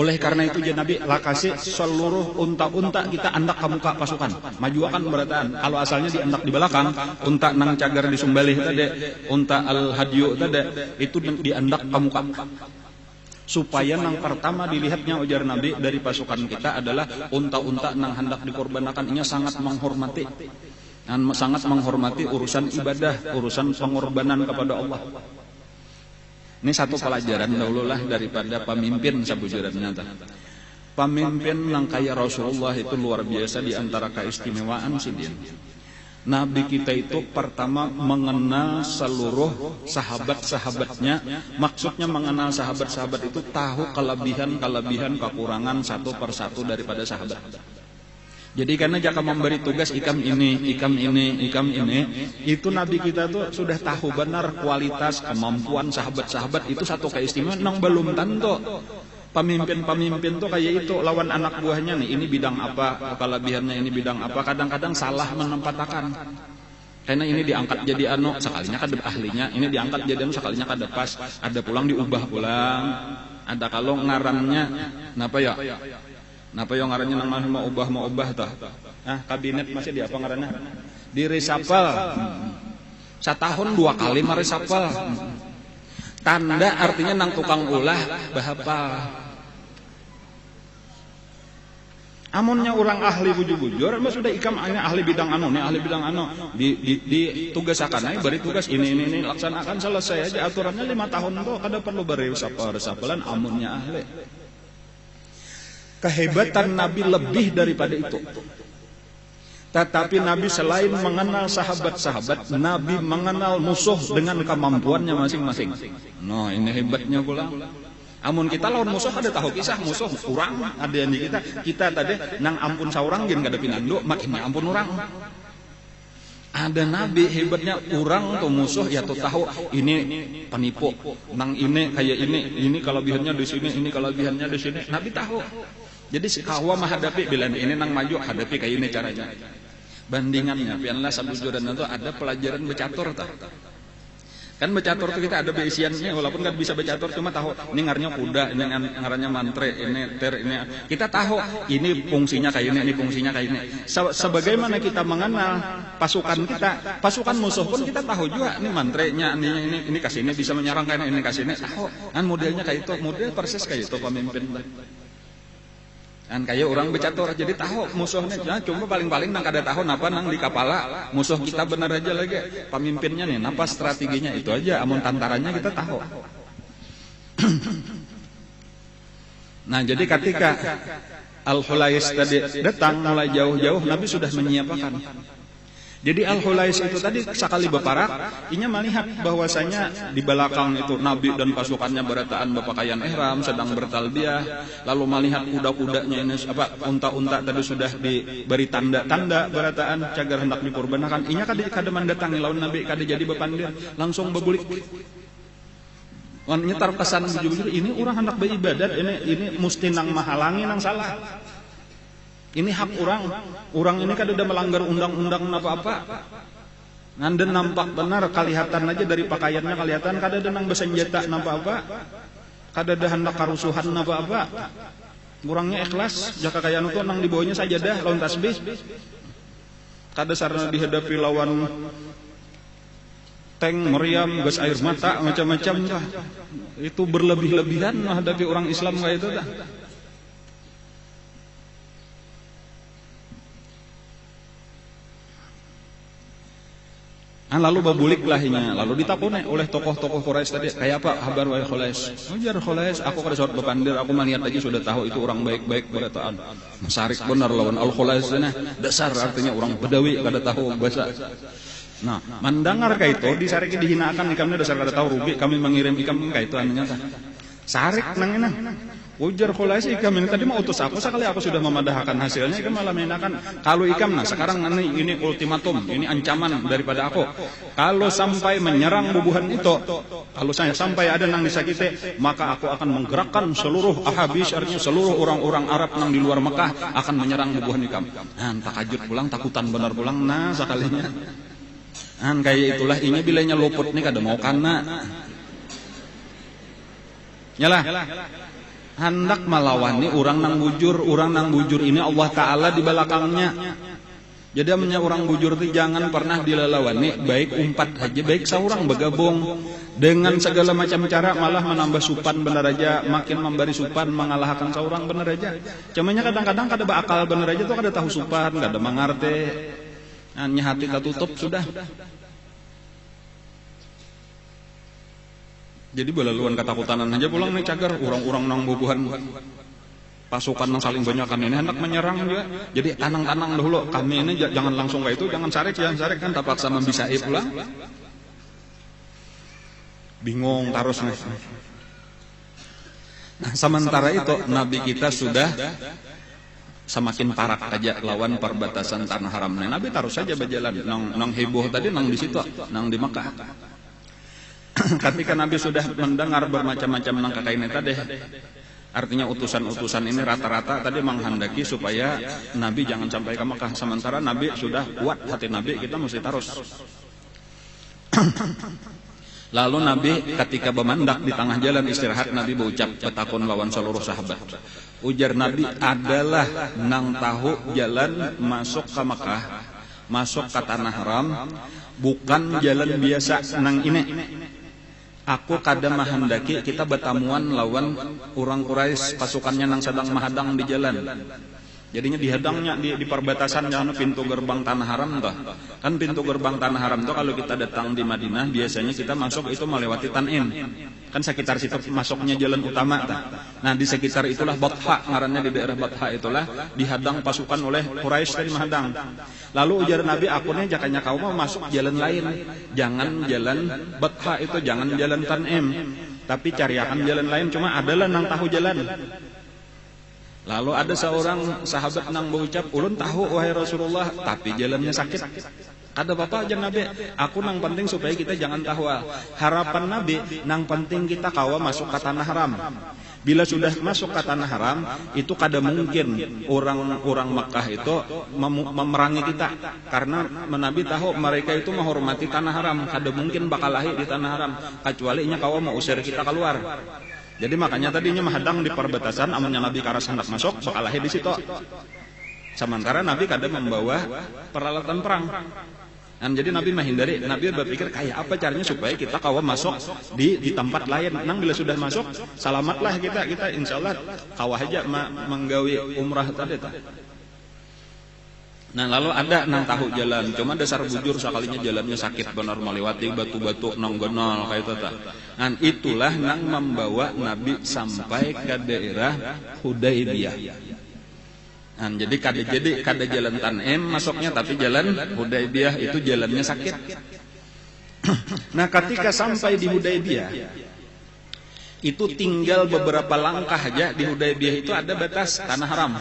Oleh karena itu ya Nabi lakasi seluruh unta-unta kita andak ke muka pasukan. Maju akan berataan. Kalau asalnya diandak di belakang, unta nang cagar di Sumbalih tadi, unta al-hadyu tadi, itu diandak ke muka. Supaya nang pertama dilihatnya ujar Nabi dari pasukan kita adalah unta-unta nang hendak dikorbankan. Inya sangat menghormati. Dan sangat menghormati urusan ibadah, urusan pengorbanan kepada Allah. Ini satu pelajaran dahulu lah daripada pemimpin sabujurannya. Pemimpin nang kaya Rasulullah itu luar biasa di antara keistimewaan sidin. Nabi kita itu pertama mengenal seluruh sahabat-sahabatnya. Maksudnya mengenal sahabat-sahabat itu tahu kelebihan-kelebihan kekurangan satu persatu daripada sahabat. Jadi karena jika memberi tugas ikam ini, itu Nabi kita tuh sudah tahu benar kualitas, kemampuan sahabat-sahabat itu satu keistimewaan nang belum tentu. Pemimpin-pemimpin tuh kayak itu lawan anak buahnya nih, ini bidang apa, kelebihannya ini bidang apa, kadang-kadang salah menempatkan. Karena ini diangkat jadi sekalinya kada ahlinya, ini diangkat jadi sekalinya kada pas, ada pulang diubah pulang, ada kalau ngarannya, napa ya? Napa yang ngarannya nang mau ubah tah? Kabinet masih di apa ngarannya? Di resapel. Setahun 2 kali meresapel. Tanda artinya nang tukang ulah bahapal. Amunnya orang ahli bujur-bujur, mah sudah ikam ahli bidang anu, ditugasakan beri tugas ini laksanakan, selesai aja aturannya 5 tahun tuh, kada perlu beri resapelan amunnya ahli. Kehebatan Nabi lebih daripada itu. Tetapi Nabi selain mengenal sahabat-sahabat, Nabi mengenal musuh dengan kemampuannya masing-masing. Nah, ini hebatnya pula. Amun kita lawan musuh ada tahu kisah musuh urang ada yang di kita tadi nang ampun saurang gen kada pinando makinnya ampun urang. Ada Nabi hebatnya urang tuh musuh ya tuh tahu ini penipu nang ini kayak ini kelebihannya di sini, ini kelebihannya di sini. Nabi tahu. Jadi si kawa menghadapi bila ini nang maju hadapi kayak ini caranya. Bandingannya pianlah sabujuran itu ada pelajaran bercatur tah. Kan bercatur tuh kita ada beisiannya, walaupun nggak bisa bercatur cuma tahu ini ngarnya kuda, ini ngaranya mantre, ini ter, ini kita tahu ini fungsinya kayak ini fungsinya kayak ini. Sebagaimana kita mengenal pasukan kita, pasukan musuh pun kita tahu juga ini mantrenya, ini kasih ini bisa menyerang kayak ini kasih ini tahu. Kan modelnya kayak itu, model persis kayak itu pemimpin. Kan kayak orang bercatur jadi tahu musuhnya, nah, cuma paling-paling nang kada tahu napa nang di kepala musuh kita benar aja lagi pemimpinnya nih, napa strateginya itu aja, amun tantarannya kita tahu. Nah jadi ketika Al-Hulais tadi datang mulai jauh-jauh Nabi sudah menyiapkan. Jadi Al-Hulais itu tadi sekali beparak, inya melihat bahwasanya di belakang itu Nabi dan pasukannya berataan berpakaian ihram sedang bertalbiyah, lalu melihat kuda-kudanya ini unta-unta tadi sudah diberi tanda-tanda berataan cagar hendak dikurbankan. Inya kada mendatangi lawan Nabi, kada jadi bepandir, langsung bebulik. Wan nyetar kesan bujur-bujur ini orang hendak beribadat, ini mesti nang mahalangi nang salah. Ini hak orang ini kan udah melanggar undang-undang apa-apa. Nganden nampak benar, kelihatan aja dari pakaiannya kelihatan kada ada nang bersenjata apa-apa. Kada ada hendak karusuhan apa-apa. Kurangnya ikhlas, jaka kaya anu tuh nang di bawahnya sajadah lawan tasbih. Kada sarana dihadapi lawan tank meriam, gas air mata, macam-macam lah. Itu berlebih-lebihan menghadapi orang Islam kayak itu dah. Lalu babulik lahnya, lalu ditakune oleh tokoh-tokoh Quraisy tadi, kayak apa kabar wahai Khulais? Ujar Khulais, aku kada surat bepandir, aku melihat aja sudah tahu itu orang baik-baik berataan. Masarik benar lawan Al-Khulais sana, dasar artinya orang Bedawi kada tahu bahasa. Nah, mendengar kayak itu, disarik dihinakan ikamnya dasar kada tahu rugi, kami mengirim ikam kayak itu anunya tah. Sarik nang enak. Ujar Khulais, ikam ini tadi mau utus aku, sekali aku sudah memadahkan hasilnya, ikam malah menakan. Kalau ikam, nah sekarang ini ultimatum, ini ancaman daripada aku. Kalau sampai menyerang bubuhan itu, kalau saya sampai ada nang disakiti, maka aku akan menggerakkan seluruh Ahabis, artinya seluruh orang-orang Arab nang di luar Mekah akan menyerang bubuhan ikam. Nah, takajut pulang, takutan benar pulang, nah sekalinya. Nah, kayak itulah ini bilanya luput nih kada mau kana. Nyalah. Hendak melawani orang nang bujur ini Allah Ta'ala di belakangnya. Jadi amnya orang bujur itu jangan pernah dilalawani, baik umpat aja, baik seorang bergabung dengan segala macam cara, malah menambah supan benar aja, makin memberi supan mengalahkan seorang benar aja. Cumanya kadang-kadang kada berakal benar aja tuh kada tahu supan, kada mengerti, hanya hati tertutup sudah. Jadi belaluan ketakutan aja pulang nih cagar orang-orang nang bubuhan pasukan nang saling banyakan ini hendak menyerang juga. Jadi tanang-tanang dulu kami ini jangan langsung kayak itu, jangan sarik kan terpaksa membisai pulang. Bingung terus nih. Nah, sementara itu Nabi kita sudah semakin parak aja lawan perbatasan tanah haram. Nah, Nabi terus saja berjalan nang heboh tadi nang di situ, nang di Mekah. Ketika Nabi sudah mendengar bermacam-macam nang kakak ini tadi, artinya utusan-utusan ini rata-rata tadi menghendaki supaya Nabi jangan sampai ke Mekah. Sementara Nabi sudah kuat hati Nabi, kita mesti terus. Lalu Nabi ketika bemandak di tengah jalan istirahat, Nabi berucap petakun lawan seluruh sahabat. Ujar Nabi adalah nang tahu jalan masuk ke Mekah, masuk ke tanah haram, bukan jalan biasa nang ini. Aku kada mahendaki kita bertamuan lawan orang Quraisy pasukannya nang sedang mahadang di jalan. Jadinya dihadangnya di perbatasan jangan pintu gerbang tanah haram toh. Kan pintu gerbang tanah haram toh kalau kita datang di Madinah biasanya kita masuk itu melewati Tan'im. Kan sekitar situ masuknya jalan utama toh. Nah, di sekitar itulah Batha, ngarannya di daerah Batha itulah dihadang pasukan oleh Quraisy tadi menghadang. Lalu ujar Nabi, akunnya jakanya kau mau masuk jalan lain. Jangan jalan Batha itu, jangan jalan Tan'im. Tapi cariakan jalan lain, cuma adalah nang tahu jalan. Lalu ada seorang sahabat nang berucap, ulun tahu wahai Rasulullah, tapi jalannya sakit. Ada bapak aja Nabi, aku nang penting supaya kita jangan tahu. Harapan Nabi, nang penting kita kawa masuk ke tanah haram. Bila sudah masuk ke tanah haram, itu kada mungkin orang Makkah itu memerangi kita. Karena Nabi tahu mereka itu menghormati tanah haram, kada mungkin bakal lahir di tanah haram. Kecuali nya kawa mau usir kita keluar. Jadi makanya tadinya menghadang di perbatasan, amunnya Nabi karas hendak masuk, bakal lahir di situ. Sementara Nabi kadang membawa peralatan perang. Dan jadi Nabi menghindari, Nabi berpikir kayak apa caranya supaya kita kawan masuk di tempat lain. Nang bila sudah masuk, selamatlah kita insya Allah kawah aja menggawi umrah tadi. Nah lalu ada nang tahu jalan, cuma dasar bujur sekalinya jalannya sakit benar melewati batu-batu nang gonol kayak itu tak. Dan itulah nang membawa Nabi sampai ke daerah Hudaybiyah. Nah, jadi kada jalan Tan'im masuknya, tapi jalan Hudaybiyah itu jalannya sakit. Nah ketika sampai di Hudaybiyah, itu tinggal beberapa langkah aja di Hudaybiyah itu ada batas tanah haram.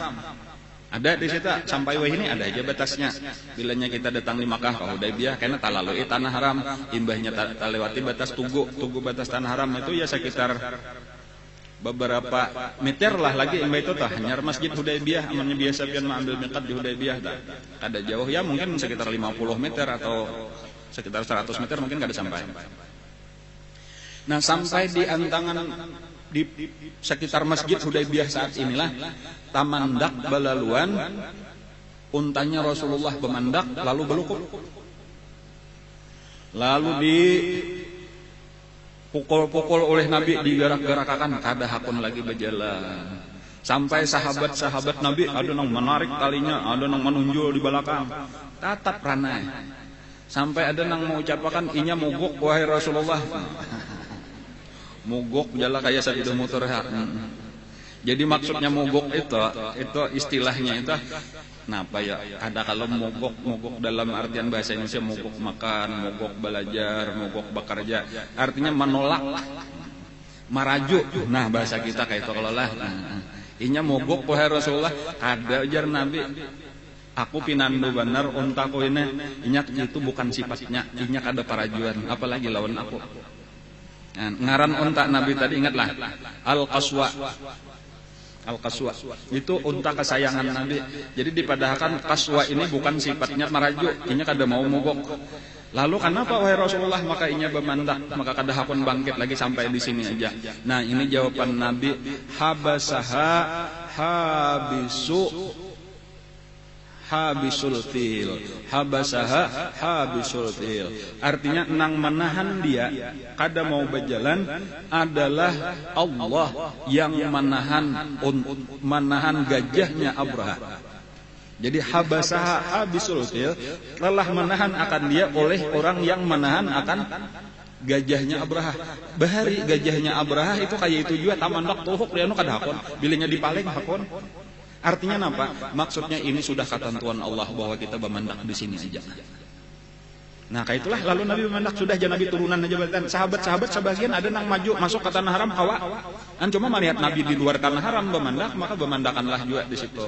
Ada di situ sampai wah ini ada aja batasnya. Bilanya kita datang di Makkah ke Hudaybiyah karena talalui tanah haram, imbahnya lewati batas tugu batas tanah haram itu ya sekitar beberapa meter lah lagi imbah itu tah. Hanya masjid Hudaybiyah amannya biasa pian mengambil miqat di Hudaybiyah tah. Ada jauh ya mungkin sekitar 50 meter atau sekitar 100 meter mungkin enggak ada sampai. Nah, sampai di antangan di sekitar masjid Hudaybiyah saat inilah tamandak balaluan untanya Rasulullah bemandak lalu belukuk, lalu dipukul-pukul oleh Nabi, digerak-gerakakan kada hakun lagi berjalan. Sampai sahabat-sahabat Nabi ada yang menarik talinya, ada yang menunjul di belakang, tatap ranai. Sampai ada yang mengucapkan inya mogok wahai Rasulullah. Mogok jala kayak saat itu motor. Jadi maksudnya mogok itu istilahnya itu kenapa ya? Ada kalau mogok dalam artian bahasa Indonesia mogok makan, mogok belajar, mogok bekerja. Artinya menolak, marajuk. Nah bahasa kita kayak itu kalau lah. Inya mogok wahai Rasulullah. Ada ujar Nabi, aku pinandu benar untaku ini. Inya itu bukan sifatnya. Inya kada parajuan. Apalagi lawan aku. Ngaran unta Nabi tadi ingatlah Al-Qaswa itu unta kesayangan Nabi. Jadi dipadahkan Qaswa ini bukan sifatnya merajuk, inya kada mau mogok. Lalu kenapa wahai Rasulullah maka inya bemandak, maka kada hakun bangkit lagi sampai di sini aja. Nah ini jawaban Nabi, habasaha habisul fil, habasaha habisul fil. Artinya nang menahan dia kada mau berjalan adalah Allah yang menahan gajahnya Abraha. Jadi habasaha habisul fil telah menahan akan dia oleh orang yang menahan akan gajahnya Abraha. Bahari gajahnya Abraha itu kayak itu juga tamandak tuhuk dia nu kada hakun, bilanya dipaling hakun. Artinya apa? Maksudnya ini sudah ketentuan Allah bahwa kita bemandak di sini aja. Nah, kayak itulah lalu Nabi bemandak sudah jangan Nabi turunan aja berarti. Sahabat-sahabat sebagian ada nang maju masuk ke tanah haram hawa. Kan cuma melihat Nabi di luar tanah haram bemandak, maka bemandakanlah juga di situ.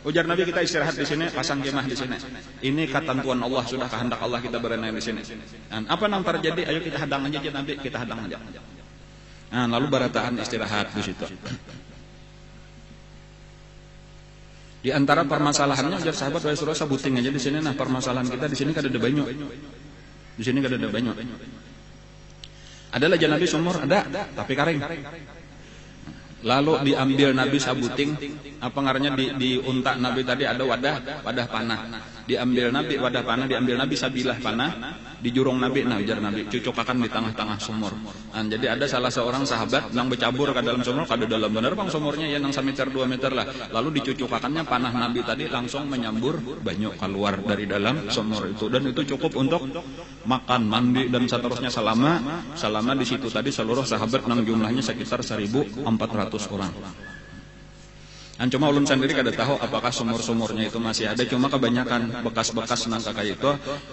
Ujar Nabi kita istirahat di sini, pasang kemah di sini. Ini ketentuan Allah, sudah kehendak Allah kita berenang di sini. Dan apa yang terjadi? Ayo kita hadang aja Nabi, kita hadang aja. Nah, lalu barataan istirahat di situ. Di antara permasalahannya ujar sahabat wahai Rasulullah sebutin aja di sini. Nah permasalahan kita di sini kada ada banyu. Di sini kada ada banyu. Ada lah Nabi sumur ada tapi kering. Lalu diambil Nabi sabuting, apa ngarannya di unta Nabi tadi ada wadah panah. Diambil Nabi wadah panah, diambil Nabi sabilah panah, di jurung Nabi, nah ujar Nabi, cucukakan di tengah-tengah sumur. Jadi ada salah seorang sahabat yang bercabur ke dalam sumur, kada dalam bener bang sumurnya ya nang 1 meter 2 meter lah. Lalu dicucukakannya panah Nabi tadi langsung menyambur banyak keluar dari dalam sumur itu, dan itu cukup untuk makan, mandi dan seterusnya selama di situ tadi seluruh sahabat nang jumlahnya sekitar 1.400 orang. Cuma ulun sendiri kada tahu apakah sumur-sumurnya itu masih ada, cuma kebanyakan bekas-bekas nang kakak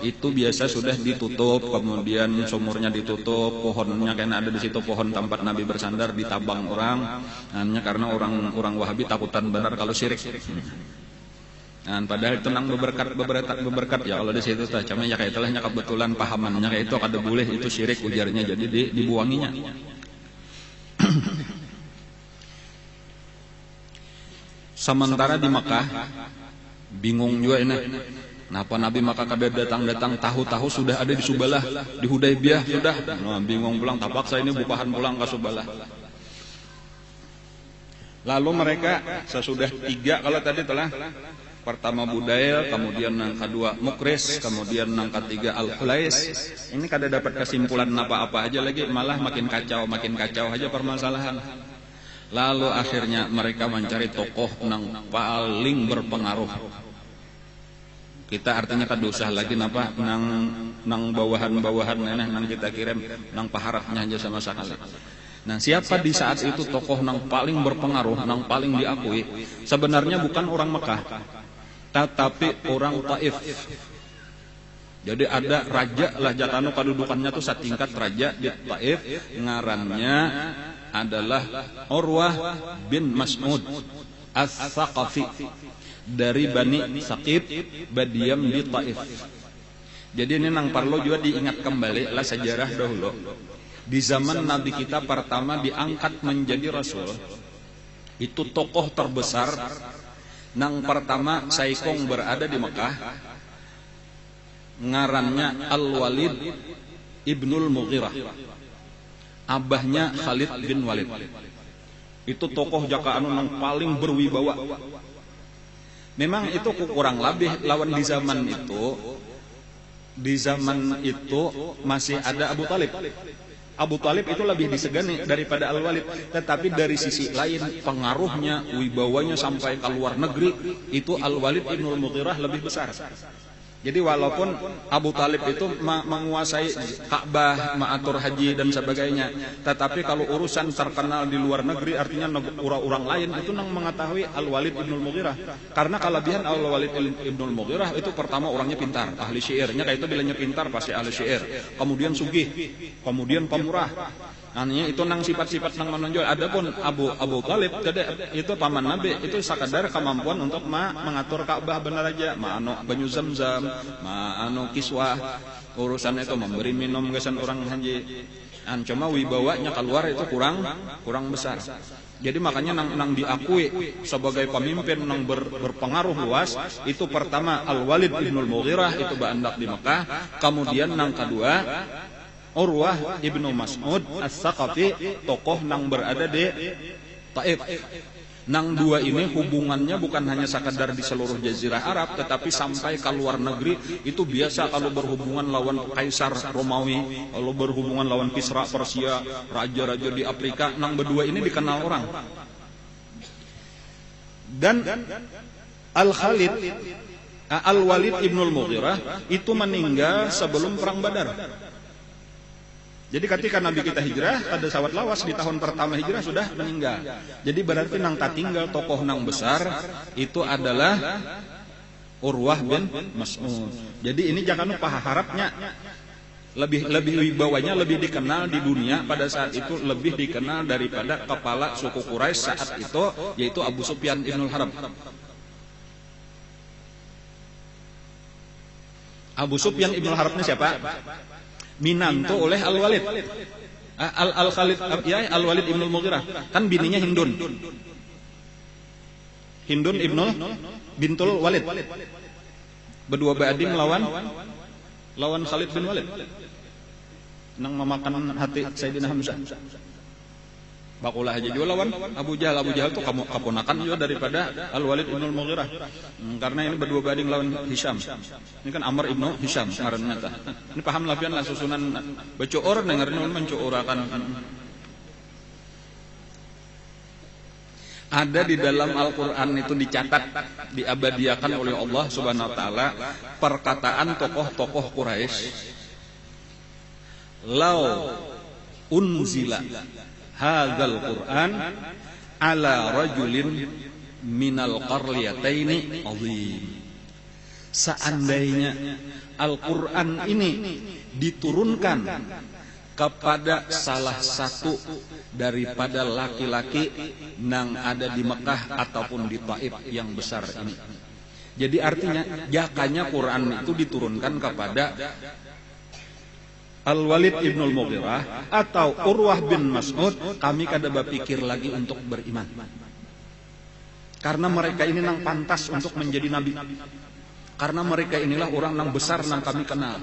itu biasa sudah ditutup, kemudian sumurnya ditutup, pohonnya karena ada di situ pohon tempat Nabi bersandar ditabang orang, hanya karena orang Wahabi takutan benar kalau syirik. Padahal itu nang beberkat ya kalau di situ tah, cuma ya kayak itulah kebetulan pahamannya kayak itu kada boleh itu syirik ujarnya, jadi dibuanginya. Sementara di Mekah bingung juga ini. Kenapa Nabi Mekah kada datang tahu-tahu sudah ada di Subalah, di Hudaybiyah sudah. Bingung pulang, terpaksa ini bukahan pulang ke Subalah. Lalu mereka sesudah 3 kalau tadi telah pertama Budail, kemudian yang kedua Mukris, kemudian yang ketiga Al-Hulais. Ini kada dapat kesimpulan apa-apa aja lagi, malah makin kacau aja permasalahan. Lalu akhirnya mereka mencari tokoh yang paling berpengaruh. Kita artinya kada usah lagi napa nang bawahan-bawahan nang kita kirim nang paharapnya aja sama sekali. Nah, siapa di saat itu tokoh nang paling berpengaruh, nang paling diakui? Sebenarnya bukan orang Mekah, tetapi orang Taif. Jadi ada raja lah jatano kedudukannya tuh setingkat raja di Taif, ngarannya adalah Urwah bin Mas'ud As-Saqafi dari Bani Saqif, badiam di Taif. Jadi ini nang perlu juga diingat kembali lah sejarah dahulu. Di zaman Nabi kita pertama diangkat menjadi Rasul, itu tokoh terbesar nang pertama saikong berada di Mekah, ngarannya Al-Walid Ibnul Mughirah, abahnya Khalid bin Walid. Itu tokoh jaka anu nang paling berwibawa. Memang itu kurang lebih lawan di zaman itu. Di zaman itu masih ada Abu Talib. Abu Talib itu lebih disegani daripada Al-Walid. Tetapi dari sisi lain pengaruhnya, wibawanya sampai ke luar negeri, itu Al-Walid Ibnul Mughirah lebih besar. Jadi walaupun Abu Talib itu menguasai Ka'bah, mengatur haji dan sebagainya, tetapi kalau urusan terkenal di luar negeri, artinya orang lain itu nang mengetahui Al-Walid Ibnul Mughirah. Karena kelebihan Al-Walid Ibnul Mughirah itu pertama orangnya pintar, ahli syairnya kayak itu bilangnya pintar pasti ahli syair. Kemudian sugih, kemudian pemurah. Artinya itu nang sifat-sifat nang menonjol. Adapun Abu Talib itu paman Nabi, itu sekadar kemampuan untuk mengatur Ka'bah benar aja, anu banyu Zamzam, anu kiswah, urusan itu memberi minum gesan orang haji. Cuma wibawanya keluar itu kurang besar. Jadi makanya nang diakui sebagai pemimpin nang berpengaruh luas itu pertama Al-Walid Ibnul Mughirah, itu baandak di Mekah. Kemudian nang kedua Urwah Ibnu Mas'ud As-Saqafi, tokoh nang berada di Taif. Nang dua ini hubungannya bukan hanya sekadar di seluruh jazirah Arab, tetapi sampai ke luar negeri. Itu biasa kalau berhubungan lawan Kaisar Romawi, kalau berhubungan lawan Kisra Persia, raja-raja di Afrika, nang berdua ini dikenal orang. Dan Al-Walid Ibnul Mughirah itu meninggal sebelum perang Badar. Jadi ketika Nabi kita hijrah, pada sawat lawas di tahun pertama hijrah sudah meninggal. Jadi berarti nang tinggal tokoh nang besar itu adalah Urwah bin Mas'ud. Jadi ini jangan lupa harapnya lebih wibawanya, lebih dikenal di dunia pada saat itu, lebih dikenal daripada kepala suku Quraisy saat itu, yaitu Abu Sufyan Ibnul Harb. Abu Sufyan Ibnul Harb ini siapa? Minantu oleh Al-Walid. Al-Walid Ibnul Mughirah. Kan bininya Hindun. Hindun bintul Walid. Berdua baadim lawan Khalid bin Walid. Nang memakan hati Sayyidina Hamzah. Bakulah aja juga lawan Abu Jahal. Abu Jahal tuh keponakan juga daripada Al-Walid ibn Mughirah. Karena ini berdua banding lawan Hisham. Ini kan Amr ibn Hisham ngaranna tah. Ini paham lah pian lah susunan becoor dengerin mencourakan. Ada di dalam Al-Qur'an itu dicatat, diabadiakan oleh Allah Subhanahu wa taala perkataan tokoh-tokoh Quraisy. Lau unzila hadzal Qur'an ala rajulin minal qaryataini azim. Seandainya Al-Qur'an ini diturunkan kepada salah satu daripada laki-laki yang ada di Mekah ataupun di Taif yang besar ini. Jadi artinya jakanya Quran itu diturunkan kepada Al-Walid ibn Mughirah atau Urwah bin Mas'ud, kami kada berpikir lagi untuk beriman. Karena mereka ini nang pantas untuk menjadi nabi. Karena mereka inilah orang nang besar nang kami kenal.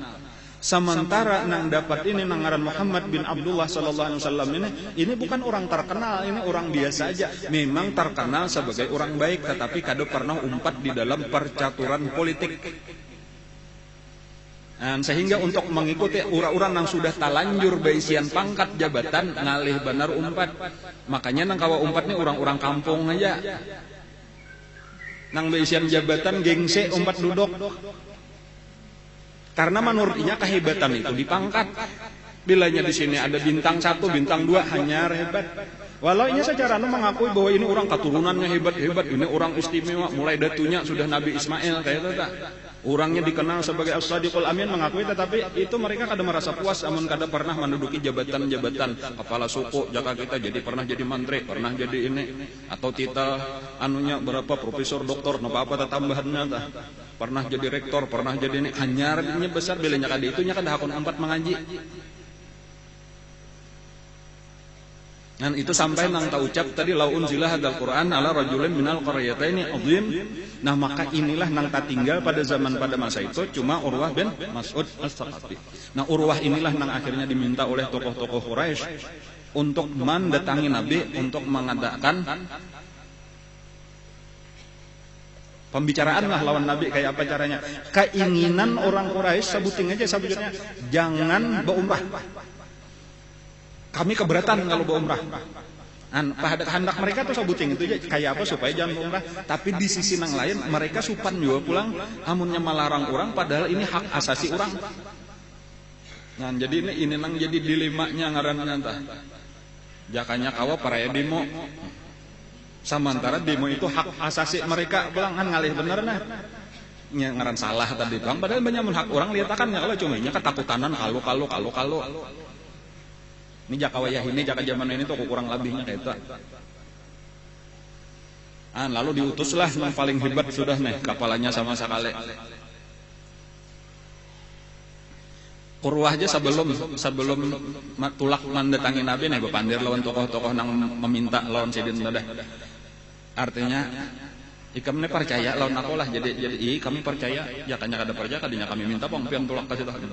Sementara nang dapat ini nang ngaran Muhammad bin Abdullah sallallahu alaihi wasallam ini bukan orang terkenal, ini orang biasa aja. Memang terkenal sebagai orang baik, tetapi kada pernah umpat di dalam percaturan politik. Sehingga untuk mengikuti orang-orang yang sudah talanjur baisian pangkat jabatan ngalih benar umpat. Makanya nang kawa umpat ini orang-orang kampung aja. Nang baisian jabatan gengse umpat duduk. Karena menurutnya kehebatan itu di pangkat. Bilanya di sini ada bintang 1, bintang 2 hanya hebat. Walau ini secara mengakui bahwa ini orang keturunannya hebat-hebat, ini orang istimewa, mulai datunya sudah Nabi Ismail kayak itu tak. Orangnya dikenal sebagai As-Sadiqul Amin mengakui, tetapi itu mereka kada merasa puas amun kada pernah menduduki jabatan-jabatan kepala suku jaka kita jadi pernah jadi menteri, pernah jadi ini atau titel anunya berapa profesor doktor napa apa tambahannya tah. Pernah jadi rektor, pernah jadi ini hanyarnya besar bilanya kada itunya kada hakun 4 mengaji. Dan itu sampai nang ucap tadi lau unzila hadzal Qur'an ala rajulin minal qaryataini azim. Nah maka inilah nang tinggal pada zaman pada masa itu cuma Urwah bin Mas'ud As-Saqafi. Nah Urwah inilah nang akhirnya diminta oleh tokoh-tokoh Quraisy untuk mendatangi Nabi untuk mengadakan pembicaraan lah lawan Nabi kayak apa caranya. Keinginan orang Quraisy sebutin aja sebutnya jangan berumrah. Kami keberatan kalau berumrah. Kehendak mereka tuh sebutin itu aja kayak apa supaya jangan berumrah. Tapi di sisi yang lain mereka supan juga pulang amunnya melarang orang padahal ini hak asasi orang. Nah jadi ini nang jadi dilemanya ngaranna tah. Jakanya kawa para demo. Sementara demo itu hak asasi mereka pulang kan ngalih bener nah. Ngaran salah tadi bang padahal banyak hak orang liatakan ya kalau cuma nya ketakutanan kalau. Ini jaka wayah ini, jaka zaman ini tuh kurang lebihnya kayak itu. Lalu diutuslah yang paling hebat sudah nih kapalanya sama sekali. Urwah aja sebelum tulak mendatangi Nabi nih bepandir lawan tokoh-tokoh nang meminta lawan Sidin dadah. Artinya kami percaya lawan aku lah jadi kami percaya jakanya kada percaya kadinya kami minta pangpian tulak kasih tahu.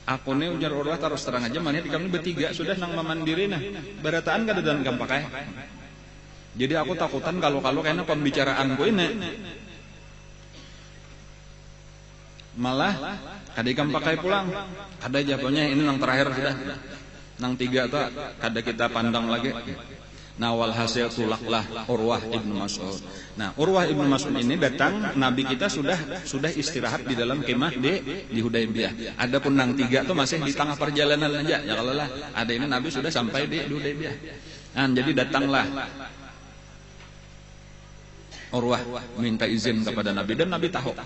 Aku nih ujar Urwah terus terang aja mana kami bertiga sudah nang memandiri nah barataan kada dan gampang pakai. Jadi aku takutan kalau kayaknya pembicaraanku ini malah kada ikam pakai pulang. Kada jatuhnya ini nang terakhir sudah. Nang 3 tuh kada kita pandang lagi. Nah walhasil tulaklah Urwah ibnu Mas'ud. Nah Urwah ibnu Mas'ud ini datang, Nabi kita sudah istirahat di dalam kemah di Hudaybiyah. Adapun nang 3 tuh masih di tengah perjalanan aja. Ya kalau lah ada ini Nabi sudah sampai di Hudaybiyah. Nah jadi datanglah Urwah minta izin kepada Nabi dan Nabi tahu.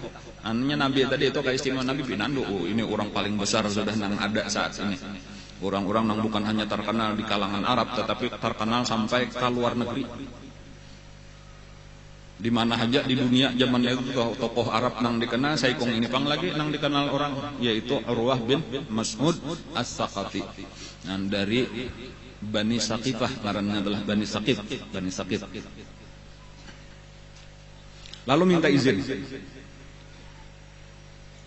Anunya Nabi tadi itu keistimewaan Nabi pinandu. Ini orang paling besar sudah nang ada saat ini. Orang-orang yang bukan hanya terkenal di kalangan Arab tetapi terkenal sampai ke luar negeri. Di mana aja di dunia zaman itu tokoh Arab nang dikenal saikong ini pang lagi nang dikenal orang yaitu Urwah bin Mas'ud As-Saqafi. Dan dari Bani Saqifah ngarannya adalah Bani Saqif. Lalu minta izin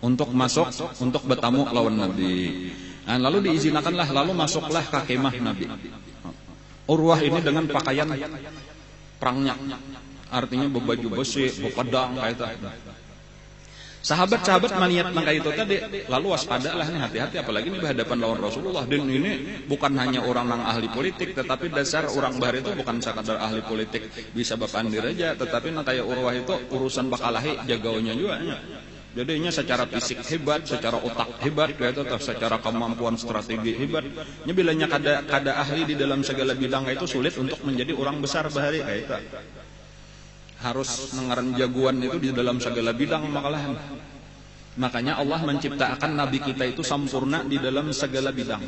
untuk masuk untuk bertamu lawan Nabi. Lalu diizinkanlah lalu masuklah ke kemah Nabi. Urwah ini dengan pakaian perangnya, artinya berbaju besi, berpedang kayak itu. Sahabat-sahabat melihat nang kayak itu tadi, lalu waspada lah nih, hati-hati, apalagi ini berhadapan lawan Rasulullah. Dan ini bukan hanya orang nang ahli politik, tetapi dasar orang bahar itu bukan sekadar ahli politik bisa bapandir aja, tetapi nang kayak Urwah itu urusan bakalahi jagaunya juga. Jadinya secara fisik hebat, secara otak hebat, kayak itu, secara kemampuan strategi hebat. Bilanya kada ahli di dalam segala bidang itu sulit untuk menjadi orang besar bahari kayak itu. Harus nengaran jagoan itu di dalam segala bidang makalahan. Makanya Allah menciptakan Nabi kita itu sempurna di dalam segala bidang.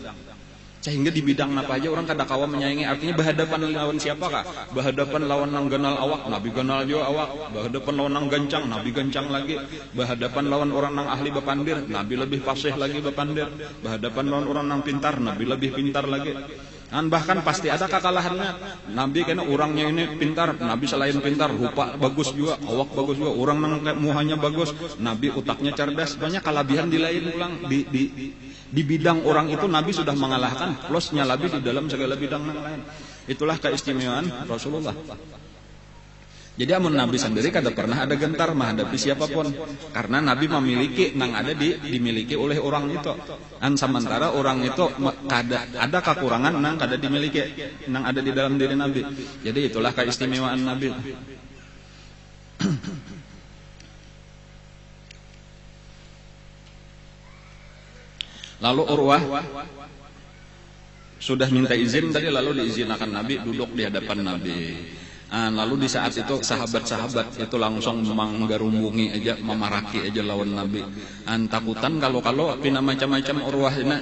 Sehingga di bidang apa aja orang kada kawa menyayangi. Artinya berhadapan lawan siapakah? Berhadapan lawan nang ganal awak, Nabi ganal juga awak. Berhadapan lawan nang gancang, Nabi gancang lagi. Berhadapan lawan orang nang ahli bepandir, Nabi lebih fasih lagi bepandir. Berhadapan lawan orang nang pintar, Nabi lebih pintar lagi. Dan bahkan pasti ada kekalahannya. Nabi karena orangnya ini pintar, Nabi selain pintar, rupa bagus juga, awak bagus juga. Orang nang muhanya bagus, Nabi utaknya cerdas. Banyak kelebihan di lain ulang di bidang orang itu Nabi sudah mengalahkan, plusnya lebih di dalam segala bidang yang lain. Itulah keistimewaan Rasulullah. Jadi amun Nabi sendiri kada pernah ada gentar menghadapi siapapun, karena Nabi memiliki nang ada dimiliki oleh orang itu. Dan sementara orang itu ada kekurangan nang kada dimiliki, nang ada di dalam diri Nabi. Jadi itulah keistimewaan Nabi. Lalu Urwah sudah minta izin tadi, lalu diizinkan Nabi duduk di hadapan Nabi. Lalu di saat itu sahabat-sahabat itu langsung menggarumbungi aja, memaraki aja lawan Nabi. Takutan kalau pina macam-macam Urwah ini.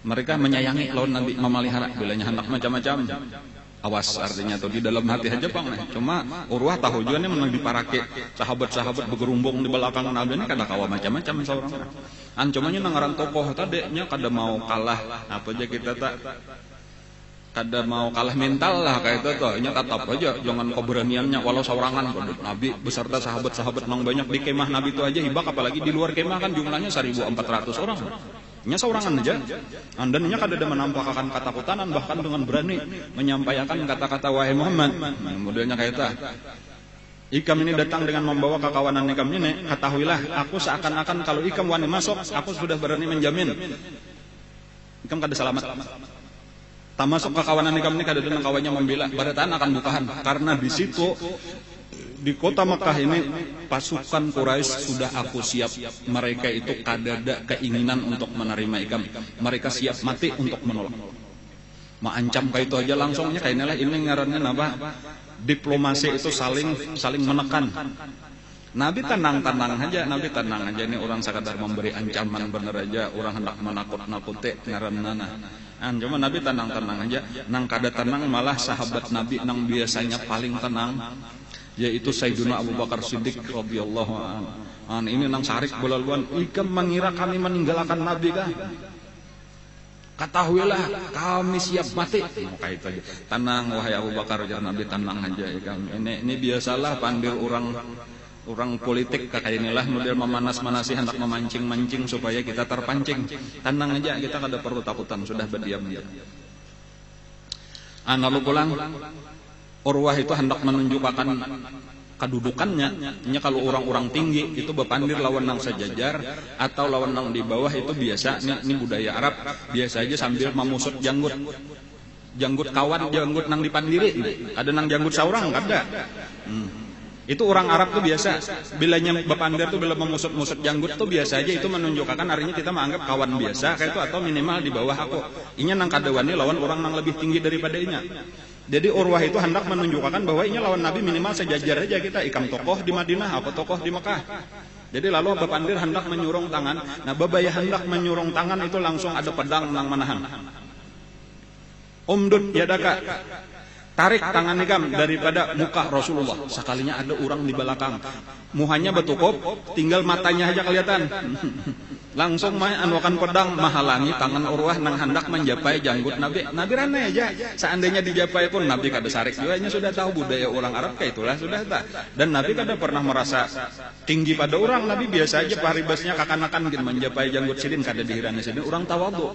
Mereka menyayangi lawan Nabi, memelihara bilanya hendak macam-macam. Awas artinya tuh di dalam hati aja bang. Cuma Urwah tahu juga nih menang diparaki sahabat-sahabat bergerumbung di belakang Nabi ini kada kawa macam-macam seorang. Cumanya nangaran tokoh tadenya kada mau kalah apa aja kita tak. Kada mau kalah mental lah kayak itu tuh, nya tetap aja jangan keberaniannya walau seorangan Nabi beserta sahabat-sahabat nang banyak di kemah Nabi itu aja hibak, apalagi di luar kemah kan jumlahnya 1.400 orang. Nya seorangan aja. Dan nya kada ada menampakkan ketakutan, bahkan dengan berani menyampaikan kata-kata wahai Muhammad. Modelnya kayak itu. Ikam ini datang dengan membawa kekawanan ikam ini, ketahuilah aku seakan-akan kalau ikam wani masuk, aku sudah berani menjamin ikam kada selamat. Masuk ke kawanan ikam ini kada dengan kawannya membela, barataan akan bukahan. Karena di situ di kota Mekah ini pasukan Quraisy sudah aku siap. Mereka itu kada ada keinginan untuk menerima ikam. Mereka siap mati untuk menolak. Maancam kayak itu aja langsungnya kayak inilah ini ngarannya apa? Diplomasi itu saling menekan. Nabi tenang-tenang aja, Nabi tenang aja. Ini orang sekadar memberi ancaman bener aja, orang hendak menakut-nakuti ngaranana. Cuma Nabi tenang-tenang aja. Nang kada tenang malah sahabat Nabi nang biasanya paling tenang, yaitu Sayyidina Abu Bakar Siddiq radhiyallahu anhu. Ini nang sarik belaluan, ikam mengira kami meninggalkan Nabi kah? Ketahuilah kami siap mati. Kayak itu aja. Tenang wahai Abu Bakar, jar Nabi tenang aja. Ini biasalah pandir orang politik kayak inilah model memanas-manasi hendak memancing-mancing supaya kita terpancing. Tenang aja, kita kada perlu takutan, sudah berdiam dia. Lalu pulang Urwah itu hendak menunjukkan kedudukannya. Kalau orang-orang tinggi itu bepandir lawan nang sejajar atau lawan nang di bawah itu biasa. Ini budaya Arab, biasa aja sambil memusut janggut kawan, janggut nang dipandiri. Ada nang janggut saurang kada. Itu orang Arab tuh biasa, bilanya bepandir tuh bila memusut-musut janggut tuh biasa aja, itu menunjukkan artinya kita menganggap kawan biasa kayak itu, atau minimal di bawah aku. Inya nang kadawani lawan orang nang lebih tinggi daripada inya. Jadi Urwah itu hendak menunjukkan bahwa inya lawan Nabi minimal sejajar aja kita, ikam tokoh di Madinah, aku tokoh di Mekah. Jadi lalu bepandir hendak menyurung tangan. Nah babaya hendak menyurung tangan itu langsung ada pedang nang menahan. Umdud yadaka, tarik tangan ikam daripada muka Rasulullah. Sekalinya ada orang di belakang, muhanya betukup, tinggal matanya aja kelihatan. Langsung anuakan pedang menghalangi tangan Urwah nang hendak menjapai janggut Nabi. Nabi rana aja. Seandainya dijapai pun Nabi kada sarik juga. Sudah tahu budaya orang Arab kayak itulah sudah tak. Dan Nabi kada pernah merasa tinggi pada orang. Nabi biasa aja paribasnya kakanakan gitu menjapai janggut sidin kada dihirani sidin. Orang tawadu.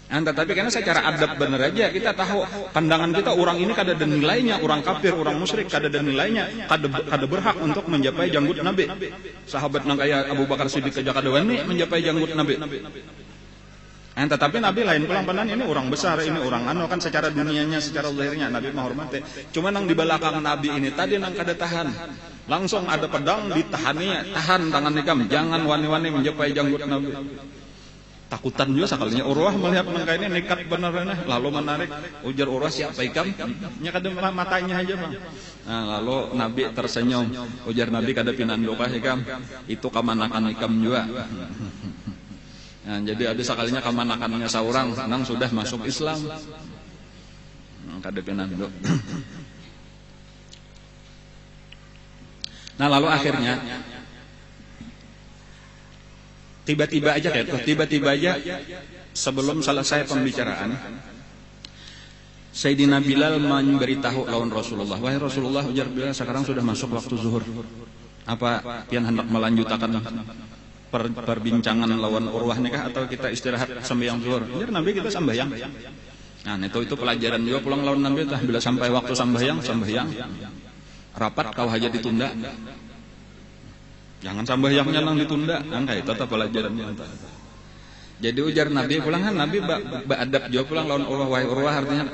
Tetapi karena secara adab bener aja kita tahu pandangan kita orang ini kada ada nilainya, orang kafir, orang musyrik kada ada nilainya, kada berhak untuk mencapai janggut Nabi. Sahabat nang kaya Abu Bakar Siddiq aja kada wani mencapai janggut Nabi. Tetapi Nabi lain pulang panan ini orang besar, ini orang kan secara dunianya, secara zahirnya Nabi menghormati. Cuma nang di belakang Nabi ini tadi nang kada tahan. Langsung ada pedang ditahani, tahan tangan nikam, jangan wani-wani mencapai janggut Nabi. Takutan juga sekalinya Urwah melihat mereka ini nekat benar lalu menarik, ujar Urwah siapa ikam? Nya kada matanya aja bang. Nah, lalu Nabi tersenyum, ujar Nabi kada pinandokah ikam? Itu kamanakan ikam juga. Nah, jadi ada sekalinya kamanakannya seorang nang sudah masuk Islam. Kada pinandok. Nah lalu akhirnya tiba-tiba aja sebelum selesai pembicaraan Sayyidina Bilal memberitahu lawan Rasulullah, wahai Rasulullah, ujar Bilal, sekarang sudah masuk waktu zuhur. Apa pian hendak melanjutkan perbincangan lawan Urwah nikah atau kita istirahat sembahyang zuhur? Ujar Nabi kita sembahyang. Nah itu pelajaran juga pulang lawan Nabi tah, bila sampai waktu sembahyang. Rapat kau hajat ditunda. Jangan sembahyangnya nang ditunda, angkai tetap pelajarannya. Jadi ujar Nabi pulang kan Nabi beradab jawab pulang lawan Urwah, wahai Urwah, artinya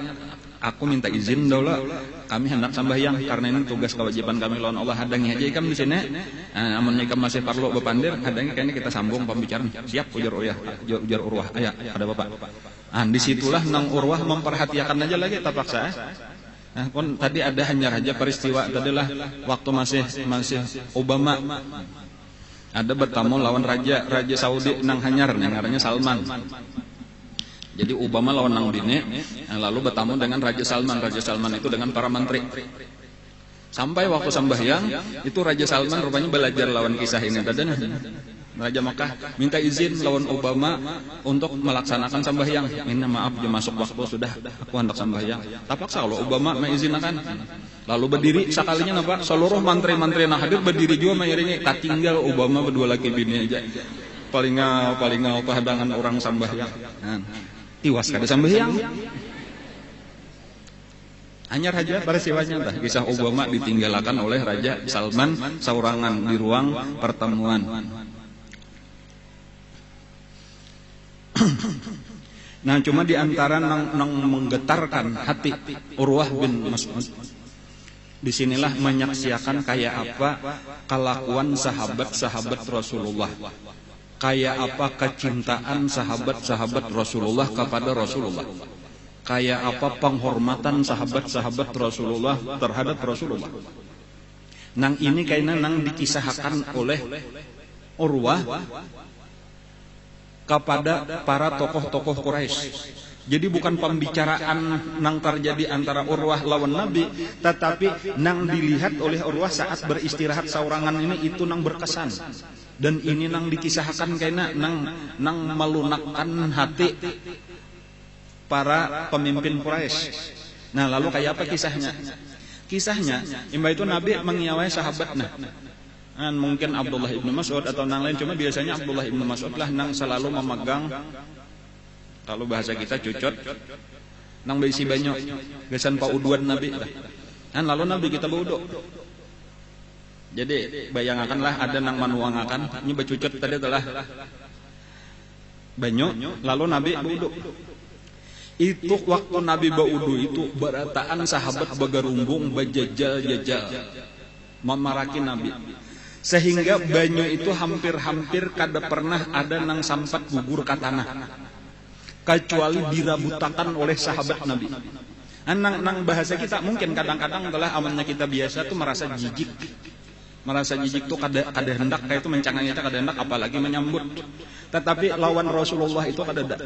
aku minta izin daulah kami hendak sembahyang karena ini tugas kewajiban kami lawan Allah. Hadangi aja ikam di sini. Amun ikam masih perlu bepandir, hadangi kayaknya kita sambung pembicaraan. Siap ujar Urwah. Aya ada Bapak. Disitulah nang Urwah memperhatikan aja lagi tak paksa. Nah, pun tadi ada hanya aja peristiwa tadilah waktu masih Obama ada bertamu lawan raja Saudi nang hanyar ngarannya Salman. Jadi Obama lawan nang bini, lalu bertamu dengan Raja Salman itu dengan para menteri. Sampai waktu sembahyang itu Raja Salman rupanya belajar lawan kisah ini tadi. Raja Makkah minta izin lawan Obama untuk melaksanakan sembahyang. Minta maaf dia masuk waktu sudah aku hendak sembahyang. Tapaksa kalau Obama mengizinkan. Lalu berdiri sekalinya nampak seluruh menteri-menteri yang hadir berdiri juga mengiringi. Tak tinggal Obama berdua laki bini aja. Paling ngau kehadangan orang sembahyang. Tiwas kada sembahyang. Hanya raja peristiwanya tah kisah Obama ditinggalkan oleh Raja Salman saurangan di ruang pertemuan. Nah cuma diantara nang menggetarkan hati Urwah bin Mas'ud, disinilah menyaksikan kayak apa kelakuan sahabat-sahabat Rasulullah, kayak apa kecintaan sahabat-sahabat Rasulullah kepada Rasulullah, kayak apa penghormatan sahabat-sahabat Rasulullah terhadap Rasulullah. Nang ini kayaknya nang dikisahkan oleh Urwah kepada para tokoh-tokoh Quraisy. Jadi bukan pembicaraan nang terjadi antara Urwah lawan Nabi, tetapi nang dilihat oleh Urwah saat beristirahat saurangan ini itu nang berkesan. Dan ini nang dikisahkan kayaknya nang melunakkan hati para pemimpin Quraisy. Nah lalu kayak apa kisahnya? Kisahnya imba itu Nabi mengiawai sahabatnya. Mungkin Abdullah ibnu Mas'ud atau nang lain, cuma biasanya Abdullah ibnu Mas'ud lah nang selalu memegang, kalau bahasa kita cucot, nang berisi banyak gesan pauduan Nabi lah. Lalu Nabi kita bauduk. Jadi bayangkanlah ada nang manuangakan, ini becucot tadi telah banyak, lalu Nabi bauduk. Itu waktu Nabi baudu itu berataan sahabat bagarumbung bajajal-jajal memaraki Nabi. Sehingga banyu itu hampir-hampir kada pernah ada nang sampat gugur ka tanah kecuali dirabutakan oleh sahabat Nabi. Nang bahasa kita mungkin kadang-kadang telah amannya kita biasa tuh merasa jijik tuh kada hendak kayak itu mencanganya kada hendak apalagi menyambut. Tetapi lawan Rasulullah itu kada ada.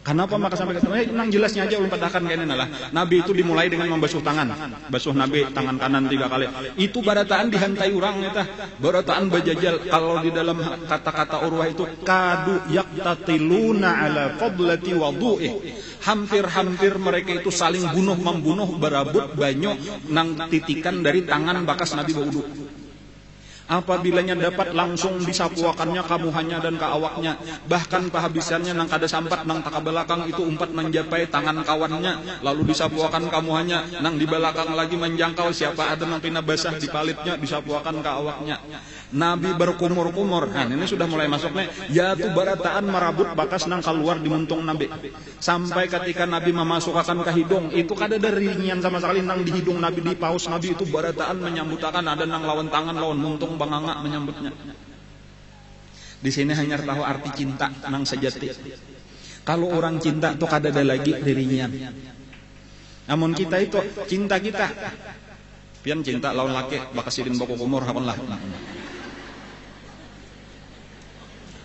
Kenapa maka sampai ketemu nang jelasnya aja ulun padahkan kayaknya nalah. Nabi itu dimulai dengan membasuh tangan. Basuh Nabi tangan kanan 3 kali. Itu barataan dihantai orang eta. Barataan bajajal kalau di dalam kata-kata Urwah itu kadu yaqtatiluna ala fadlati wudu'i. Hampir-hampir mereka itu saling membunuh berabut banyak nang titikan dari tangan bakas Nabi wudu. Apabilanya dapat langsung disapuakannya kamuhannya dan ke awaknya. Bahkan pahabisannya nang kada sampat nang taka belakang itu umpat menjapai tangan kawannya. Lalu disapuakan kamuhannya. Nang di belakang lagi menjangkau siapa ada nang pina basah di palitnya disapuakan ke awaknya. Nabi berkumur-kumur. Nah ini sudah mulai masuk nih. Ya tu barataan marabut bakas nang keluar di muntung Nabi. Sampai ketika Nabi memasukkan ke hidung. Itu kada ada ringan sama sekali nang di hidung Nabi di paus Nabi itu barataan menyambutakan. Ada nang lawan tangan lawan muntung banganga menyambutnya. Di sini hanya tahu arti cinta nang sejati. Kalau orang cinta tuh kada ada lagi dirinya. Namun kita itu cinta kita. Pian cinta lawan laki bakasidin boko kumur hakon lah.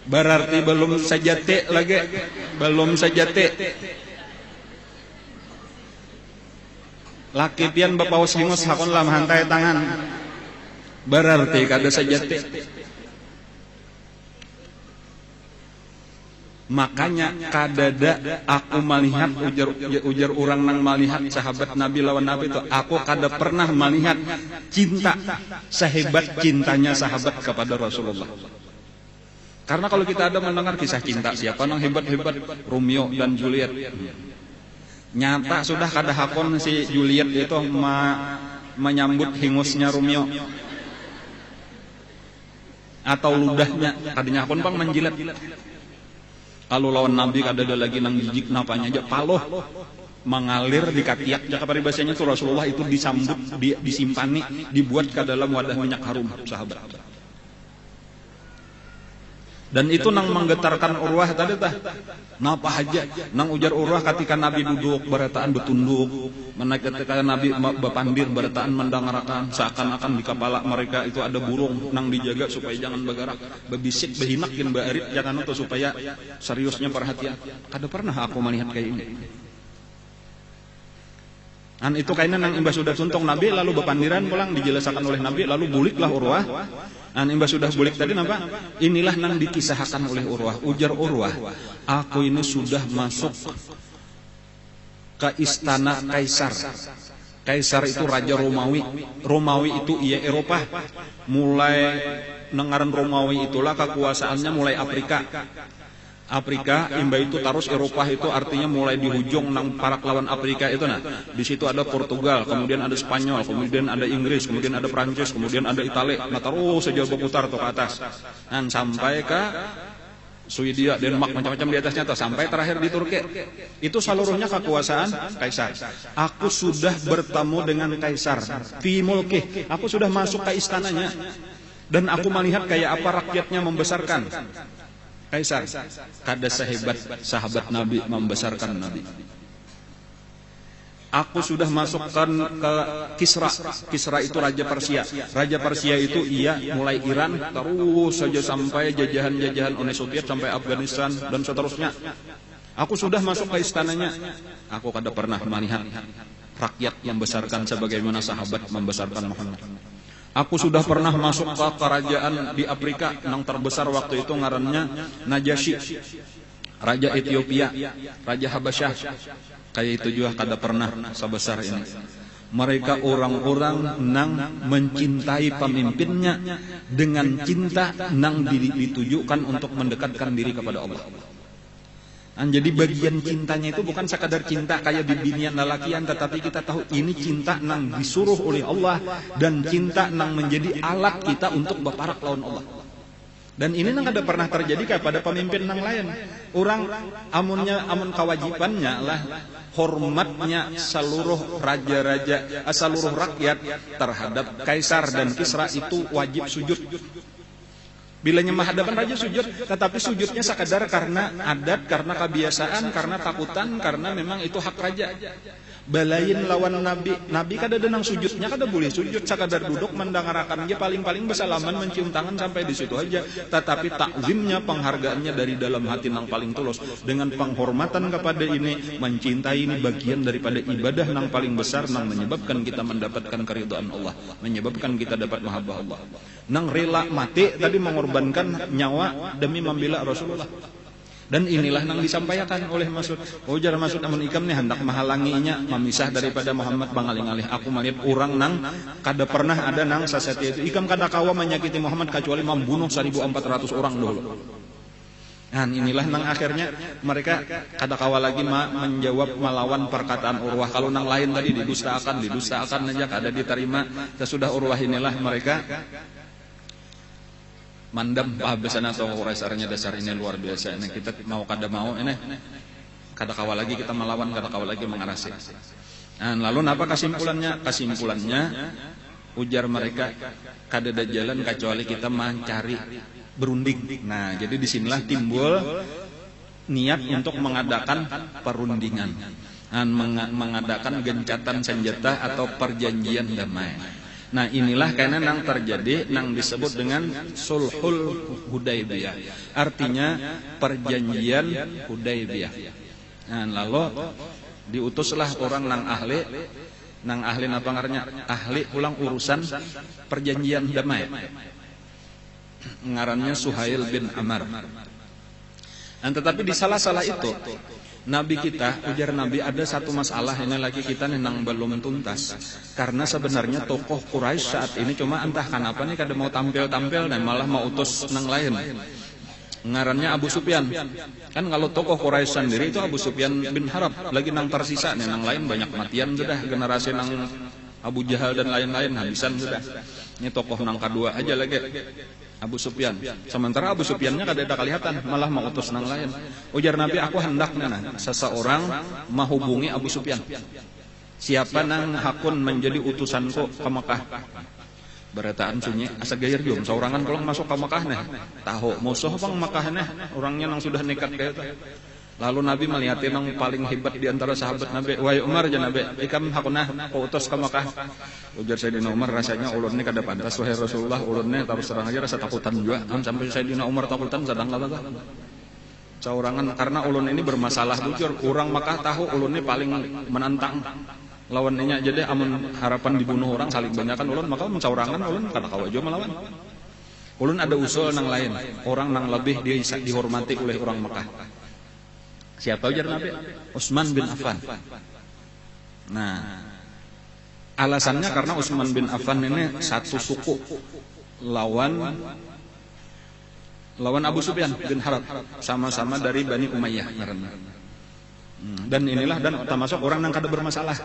Berarti belum sejati lagi. Belum sejati. Laki pian bapaus hingus hakon lah hantai tangan. Berarti kada sejati. Makanya kadada aku melihat ujar orang nang melihat sahabat Nabi lawan Nabi itu, aku kada pernah melihat cinta sehebat cintanya sahabat kepada Rasulullah. Karena kalau kita ada mendengar kisah cinta siapa nang hebat-hebat, Romeo dan Juliet. Nyata sudah kada hakon si Juliet itu menyambut hingusnya Romeo. Atau ludahnya kadinya akon pang menjilat. Kalau lawan Nabi kada ada lagi nang jijik napanya aja paloh mengalir di katiak jaka paribasanya itu Rasulullah itu disambut disimpani dibuat ke dalam wadah minyak harum sahabat. Dan itu nang menggetarkan Urwah tadi tah. Napa aja nang ujar Urwah ketika Nabi duduk barataan betunduk, ketika Nabi bepandir barataan mendangarakan seakan-akan di kepala mereka itu ada burung nang dijaga supaya jangan bergerak, bebisik behinakin baarit jangan untuk supaya seriusnya perhatian. Kada pernah aku melihat kayak ini. An itu kainan nang imbas sudah tuntung Nabi lalu bepandiran pulang dijelaskan oleh Nabi lalu buliklah Urwah. An imbas sudah bulik tadi napa? Inilah nang dikisahkan oleh Urwah. Ujar Urwah, aku ini sudah masuk ke istana Kaisar. Kaisar itu raja Romawi. Romawi itu iya Eropa. Mulai nengaran Romawi itulah kekuasaannya mulai Afrika. Afrika imba itu terus Eropa itu artinya mulai di hujung nang parak lawan Afrika itu nah. Di situ ada Portugal, kemudian ada Spanyol, kemudian ada Inggris, kemudian ada Prancis, kemudian ada Italia. Nah terus saja berputar tuh ke atas. Dan sampai ke Swedia, Denmark macam-macam di atasnya tuh sampai terakhir di Turki. Itu seluruhnya kekuasaan Kaisar. Aku sudah bertemu dengan Kaisar fi mulki. Aku sudah masuk ke istananya. Dan aku melihat kayak apa rakyatnya membesarkan Kaisar. Kada sehebat sahabat Nabi membesarkan Nabi. Aku sudah masukkan ke Kisra. Kisra itu Raja Persia. Raja Persia itu ia mulai Iran terus saja sampai jajahan-jajahan Uni Soviet sampai Afghanistan dan seterusnya. Aku sudah masuk ke istananya. Aku kada pernah melihat rakyat membesarkan sebagaimana sahabat membesarkan Muhammad. Aku sudah pernah masuk ke kerajaan di Afrika yang terbesar waktu itu ngarannya Najasyi, Raja Ethiopia, Raja Habasyah. Kayak itu juga kada pernah sebesar ini. Mereka orang-orang nang mencintai pemimpinnya dengan cinta nang ditujukan untuk mendekatkan diri kepada Allah. Jadi bagian cintanya itu bukan sekadar cinta kayak bibinian lalakian, tetapi kita tahu ini cinta nang disuruh oleh Allah dan cinta nang menjadi alat kita untuk berparak lawan Allah. Dan ini nang ada pernah terjadi kepada pemimpin nang lain. Orang amun kewajibannya lah hormatnya seluruh raja-raja, seluruh rakyat terhadap Kaisar dan Kisra itu wajib sujud. Bilanya menghadapan raja sujud, tetapi sujudnya sekadar karena adat, karena kebiasaan, karena takutan, karena memang itu hak raja. Balain lawan Nabi, Nabi kada denang sujudnya, kada boleh sujud, sekadar duduk mendangarakan dia paling-paling bersalaman mencium tangan sampai di situ aja. Tetapi takzimnya, penghargaannya dari dalam hati nang paling tulus, dengan penghormatan kepada ini, mencintai ini bagian daripada ibadah nang paling besar nang menyebabkan kita mendapatkan keridhaan Allah, menyebabkan kita dapat mahabbah Allah. Nang rela mati tadi mengorbankan nyawa demi membela Rasulullah. Dan inilah yang disampaikan oleh Mas'ud. Ujar Mas'ud amun ikam nih hendak menghalanginya memisah daripada Muhammad bangalih-alih. Aku melihat orang nang kada pernah ada nang sasatia itu ikam kada kawa menyakiti Muhammad kecuali membunuh 1.400 orang dulu. Nah inilah nang akhirnya mereka kada kawa lagi menjawab melawan perkataan Urwah. Kalau nang lain tadi didustakan aja kada diterima. Sesudah Urwah inilah mereka mandam pahabesan atau dasarnya dasar ini luar biasa ini kita mau kada mau ini kada kawa lagi kita melawan, kada kawa lagi mengarasi. Nah, lalu apa kesimpulannya ujar mereka kada ada jalan kecuali kita mencari berunding. Nah jadi disinilah timbul niat untuk mengadakan perundingan, mengadakan gencatan senjata atau perjanjian damai. Nah inilah karena nang terjadi nang disebut dengan sulhul Hudaybiyah, artinya perjanjian Hudaybiyah. Nah lalu diutuslah orang nang ahli apa ngarannya ahli ulang urusan perjanjian damai, ngarannya Suhail bin Amr. Dan tetapi di salah-salah itu Nabi kita, ujar Nabi ada satu masalah ini lagi kita nang belum tuntas. Karena sebenarnya tokoh Quraisy saat ini cuma entah kenapa nih kada mau tampil-tampil dan malah mau utus nang lain. Ngarannya Abu Sufyan. Kan kalau tokoh Quraisy sendiri itu Abu Sufyan bin Harb, lagi nang tersisa nih nang lain banyak matian sudah, generasi nang Abu Jahal dan lain-lain habisan sudah. Ini tokoh nang kedua aja lagi. Abu Sufyan. Sementara Abu Sufyannya kada ada kelihatan, malah mau utus nang lain. Ujar Nabi, aku hendaknya seseorang menghubungi Abu Sufyan. Siapa nang hakun menjadi utusanku ke Mekah? Berataan sunyi asa gayar jom saurangan pulang masuk ke Mekah nih. Tahu musuh pang Mekah nih, orangnya nang sudah nekat kayak itu. Lalu Nabi melihat yang paling hebat di antara sahabat Nabi, wahai Umar ya Nabi, ikam hakunah kau utus ke Mekah. Ujar Sayyidina Umar, rasanya ulun ini kada pantas wahai Rasulullah, ulun ini terus terang aja rasa takutan juga. Sampai Sayyidina Umar takutan sedang kata saurangan karena ulun ini bermasalah bujur. Orang Mekah tahu ulun ini paling menantang lawannya, jadi amun harapan dibunuh orang saling banyakan ulun, maka saurangan ulun kada kawa jo melawan. Ulun ada usul nang lain, orang nang lebih dihormati oleh orang Mekah. Siapa ujar Nabi? Utsman bin Affan. Nah, alasannya karena Utsman bin Affan ini satu suku lawan Abu Sufyan bin Harb, sama-sama dari Bani Umayyah. Dan inilah dan termasuk orang yang kada bermasalah.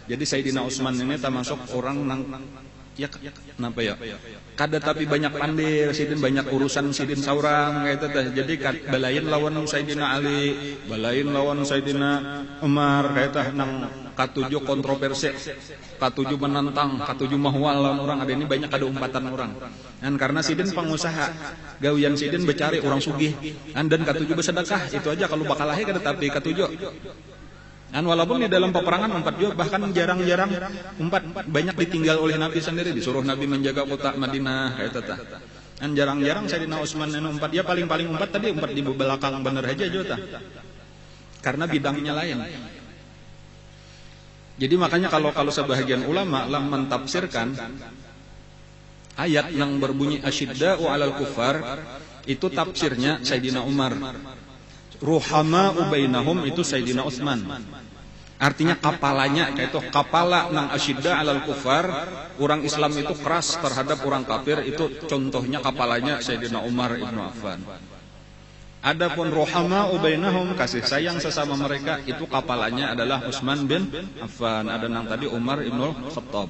Jadi Sayyidina Utsman ini termasuk orang yang kenapa ya? Kada tapi banyak pandir, sidin banyak urusan sidin saurang kayak itu. Jadi balain lawan Sayyidina Ali, balain lawan Sayyidina Umar kayak itu nang katujuh kontroversi, katujuh menantang, katujuh mahwal lawan orang ada ini banyak ada umpatan orang. Dan karena sidin pengusaha, gawian sidin becari orang sugih, dan katujuh bersedekah itu aja kalau bakal lahir kada tapi katujuh. Dan walaupun di dalam peperangan empat juga bahkan jarang-jarang empat banyak ditinggal oleh Nabi sendiri, disuruh Nabi menjaga kota Madinah kayak itu. Dan jarang-jarang Sayyidina Utsman ini empat dia paling empat tadi empat di belakang bener aja jota. Karena bidangnya lain. Jadi makanya kalau sebahagian ulama lah mentafsirkan ayat yang berbunyi asyidda'u 'alal kuffar itu tafsirnya Sayyidina Umar. Ruhama ubainahum itu Sayyidina Utsman. Artinya kapalanya kayak itu kapala nang asyidda 'alal kufar, orang Islam itu keras terhadap orang kafir itu contohnya kapalanya Sayyidina Umar ibnu Affan. Adapun ruhama ubainahum kasih sayang sesama mereka itu kapalanya adalah Utsman bin Affan. Ada nang tadi Umar ibnu Khattab.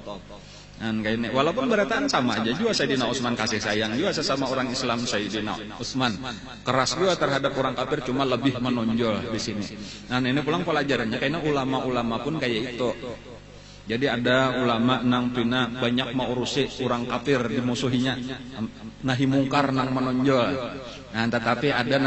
Dan kayak ini, walaupun berataan sama aja juga Sayyidina Utsman kasih sayang juga sesama orang Islam Sayyidina Utsman. Keras juga terhadap orang kafir cuma lebih menonjol di sini. Nah ini pulang pelajarannya karena ulama-ulama pun kayak itu. Jadi ada ulama nang pina banyak mengurusi orang kafir dimusuhinya, nahi mungkar nang menonjol. Nah tetapi ada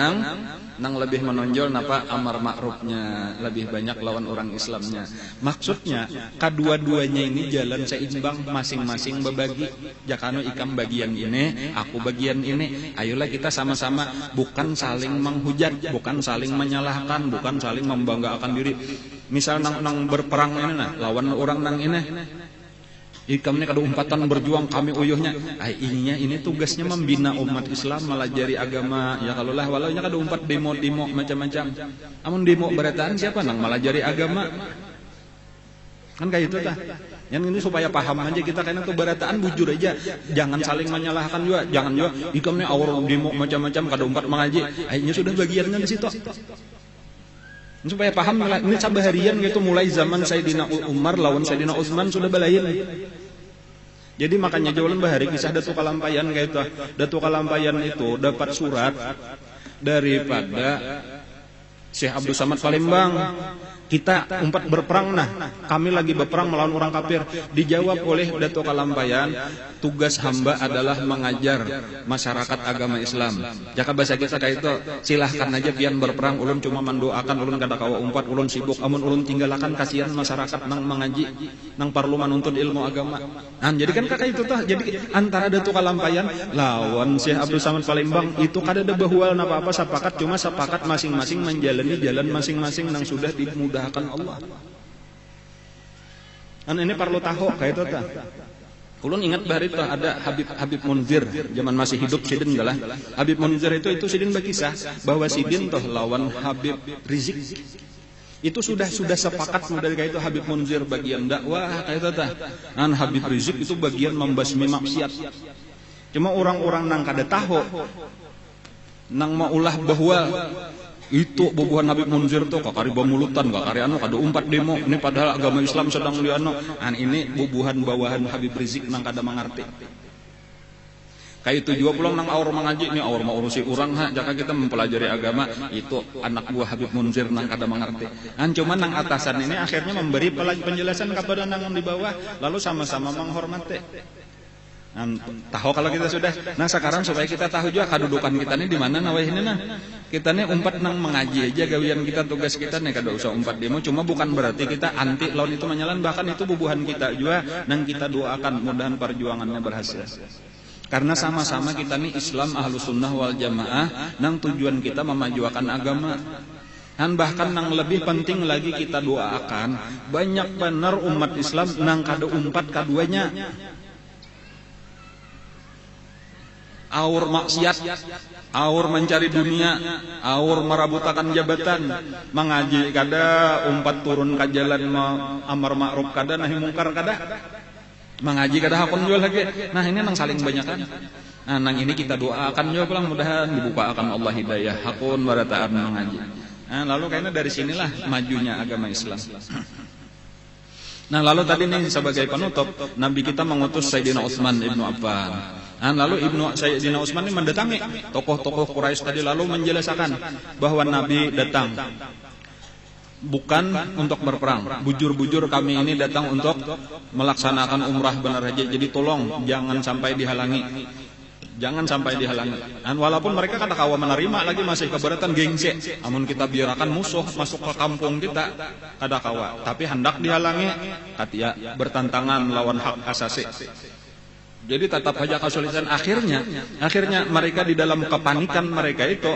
nang lebih menonjol napa amar ma'rufnya, lebih banyak lawan orang Islamnya. Maksudnya kedua-duanya ini jalan seimbang, masing-masing berbagi. Jakano ikam bagian ini, aku bagian ini. Ayolah kita sama-sama, bukan saling menghujat, bukan saling menyalahkan, bukan saling membanggakan diri. Misal nang berperang ini nah, lawan orang nang ini Ikamnya kada umpatan berjuang kami uyuhnya. Ini tugasnya membina umat Islam, melajari agama. Ya kalau lah walaunya kada umpat demo macam-macam. Amun demo berataan siapa nang melajari agama? Kan kayak itu tah. Yang ini supaya paham aja kita karena tuh berataan bujur aja. Jangan saling menyalahkan juga. Jangan juga ikamnya awal demo macam-macam kada umpat mengaji. Akhirnya sudah bagiannya di situ. Supaya paham ini sabaharian gitu mulai zaman Sayyidina Umar lawan Sayyidina Utsman sudah balain. Jadi makanya jawalan bahari kisah Datuk Kalampayan kayak itu. Datuk Kalampayan itu dapat surat daripada Syekh Abdul Samad Palembang. Kita umpat berperang kami lagi berperang melawan orang kafir. Dijawab oleh Datuk Kalampayan, tugas hamba adalah mengajar masyarakat agama Islam. Jaka bahasa kita kayak itu, silahkan aja pian berperang, ulun cuma mendoakan, ulun kada kawa umpat, ulun sibuk, amun ulun tinggalkan kasihan masyarakat nang mengaji, nang parlu manuntut ilmu agama. Jadi kan kakak itu tah, jadi antara Datuk Kalampayan lawan Syekh Abdul Samad Palembang itu kada ada bahwal apa-apa sepakat, cuma sepakat masing-masing menjalani jalan masing-masing nang sudah dimudahkan Allah. Ini perlu tahu kayak itu tah. Ulun ingat bahari itu ada Habib Munzir zaman masih hidup sidin galah. Habib Munzir itu sidin berkisah bahwa sidin toh lawan Habib Rizik. Itu sudah sepakat dari kayak itu Habib Munzir bagian dakwah kayak itu tah. Habib Rizik itu bagian membasmi maksiat. Cuma orang-orang nang kada tahu nang maulah bahwa itu bubuhan Habib Munzir tuh kakari bamulutan, kakari kada umpat demo. Ini padahal agama Islam sedang liano. Ini bubuhan bawahan Habib Rizik nang kada mengerti. Kayak itu juga pulang nang awar mengaji ini awar mau urusi orang jika kita mempelajari agama itu anak buah Habib Munzir nang kada mengerti. Cuma nang atasan ini akhirnya memberi penjelasan kepada nang di bawah lalu sama-sama menghormati. Tahu kalau kita sudah. Sekarang supaya kita tahu juga kedudukan kita ini di mana ini kita nih umpat nang mengaji aja gawian kita, tugas kita nih kada usah umpat demo. Cuma bukan berarti kita anti lawan itu menyalan, bahkan itu bubuhan kita juga nang kita doakan mudahan perjuangannya berhasil. Karena sama-sama kita nih Islam Ahlus Sunnah wal Jamaah nang tujuan kita memajukan agama. Dan bahkan nang lebih penting lagi kita doakan banyak benar umat Islam nang kada umpat kaduanya. Aur maksiat, aur mencari dunia, aur merabutakan jabatan, mengaji kada, umpat turun ke jalan amar ma'ruf kada, nahi mungkar kada, mengaji kada hakun jual lagi. Ini nang saling banyakan. Nang ini kita doakan juga pulang mudahan dibuka akan Allah hidayah hakun barataan mengaji. Lalu kayaknya dari sinilah majunya agama Islam. Lalu tadi nih sebagai penutup, Nabi kita mengutus Sayyidina Utsman ibnu Affan. Lalu Sayyidina Utsman ini mendatangi tokoh-tokoh Quraisy tadi lalu menjelaskan bahwa Nabi datang bukan untuk berperang. Bujur-bujur kami ini datang untuk melaksanakan umrah benar aja. Jadi tolong jangan sampai dihalangi. Jangan sampai dihalangi. Walaupun mereka kada kawa menerima lagi masih keberatan gengsi. Amun kita biarkan musuh masuk ke kampung kita kada kawa. Tapi hendak dihalangi katia bertantangan lawan hak asasi. Jadi tetap saja kesulitan. Akhirnya mereka di dalam kepanikan mereka itu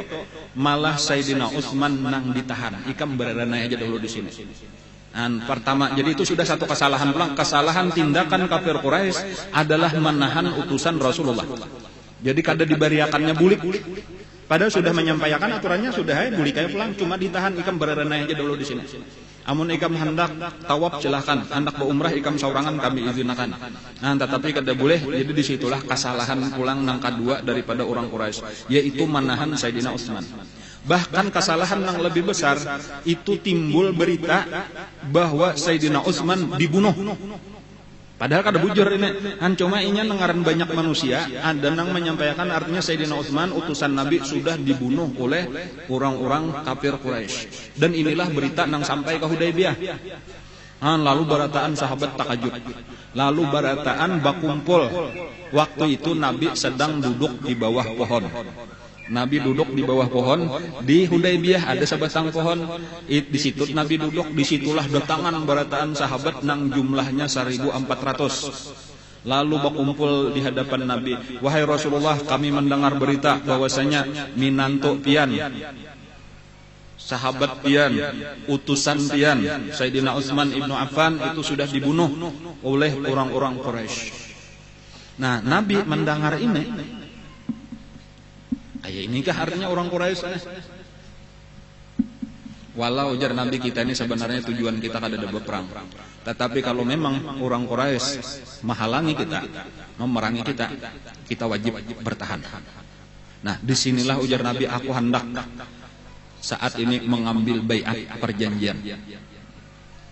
malah Sayyidina Utsman nang ditahan. Ikam berada aja dulu di sini. Pertama, jadi itu sudah satu kesalahan pulang. Kesalahan tindakan kafir Quraisy adalah menahan utusan Rasulullah. Jadi kada dibariakannya bulik. Padahal sudah menyampaikan aturannya sudah bulik aja pulang. Cuma ditahan ikam berada aja dulu di sini. Amun ikam hendak tawaf silahkan, hendak berumrah ikam saurangan kami izinkan. Tetapi kada boleh. Jadi disitulah kesalahan pulang nang kedua daripada orang Quraisy, yaitu menahan Sayyidina Utsman. Bahkan kesalahan yang lebih besar itu timbul berita bahwa Sayyidina Utsman dibunuh. Padahal kada bujur ini. Cuma inya nengaran banyak manusia ada nang menyampaikan artinya Sayyidina Utsman utusan Nabi sudah dibunuh oleh orang-orang kafir Quraisy. Dan inilah berita nang sampai ke Hudaybiyah. Lalu barataan sahabat takajub. Lalu barataan bakumpul. Waktu itu Nabi sedang duduk di bawah pohon. Nabi duduk di bawah pohon di Hudaybiyah ada sebatang pohon. Di situ Nabi duduk, disitulah datangan barataan sahabat nang jumlahnya 1.400. Lalu berkumpul di hadapan Nabi. Wahai Rasulullah, kami mendengar berita bahwasanya minanto pian sahabat pian, utusan pian, Sayyidina Utsman ibnu Affan itu sudah dibunuh oleh orang-orang Quraisy. Nah, Nabi mendengar ini, inikah artinya orang Quraisy? Walau ujar Nabi, kita ini sebenarnya tujuan kita kada ada berperang. Tetapi kalau memang orang Quraisy menghalangi kita, memerangi kita, kita wajib bertahan. Nah, disinilah ujar Nabi, aku hendak saat ini mengambil baiat perjanjian.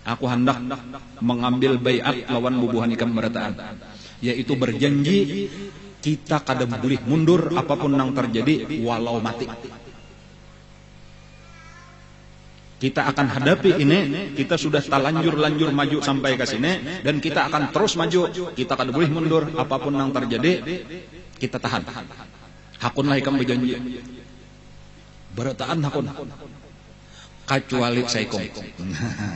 Aku hendak mengambil baiat lawan bubuhan ikam berataan, yaitu berjanji kita kada boleh mundur apapun yang terjadi walau mati. Kita akan hadapi ini, kita sudah lanjur maju sampai ke sini, dan kita akan terus maju. Kita kada boleh mundur apapun yang terjadi, kita tahan. Hakun lah ikam berjanji. Berataan hakun. Kecuali saikong.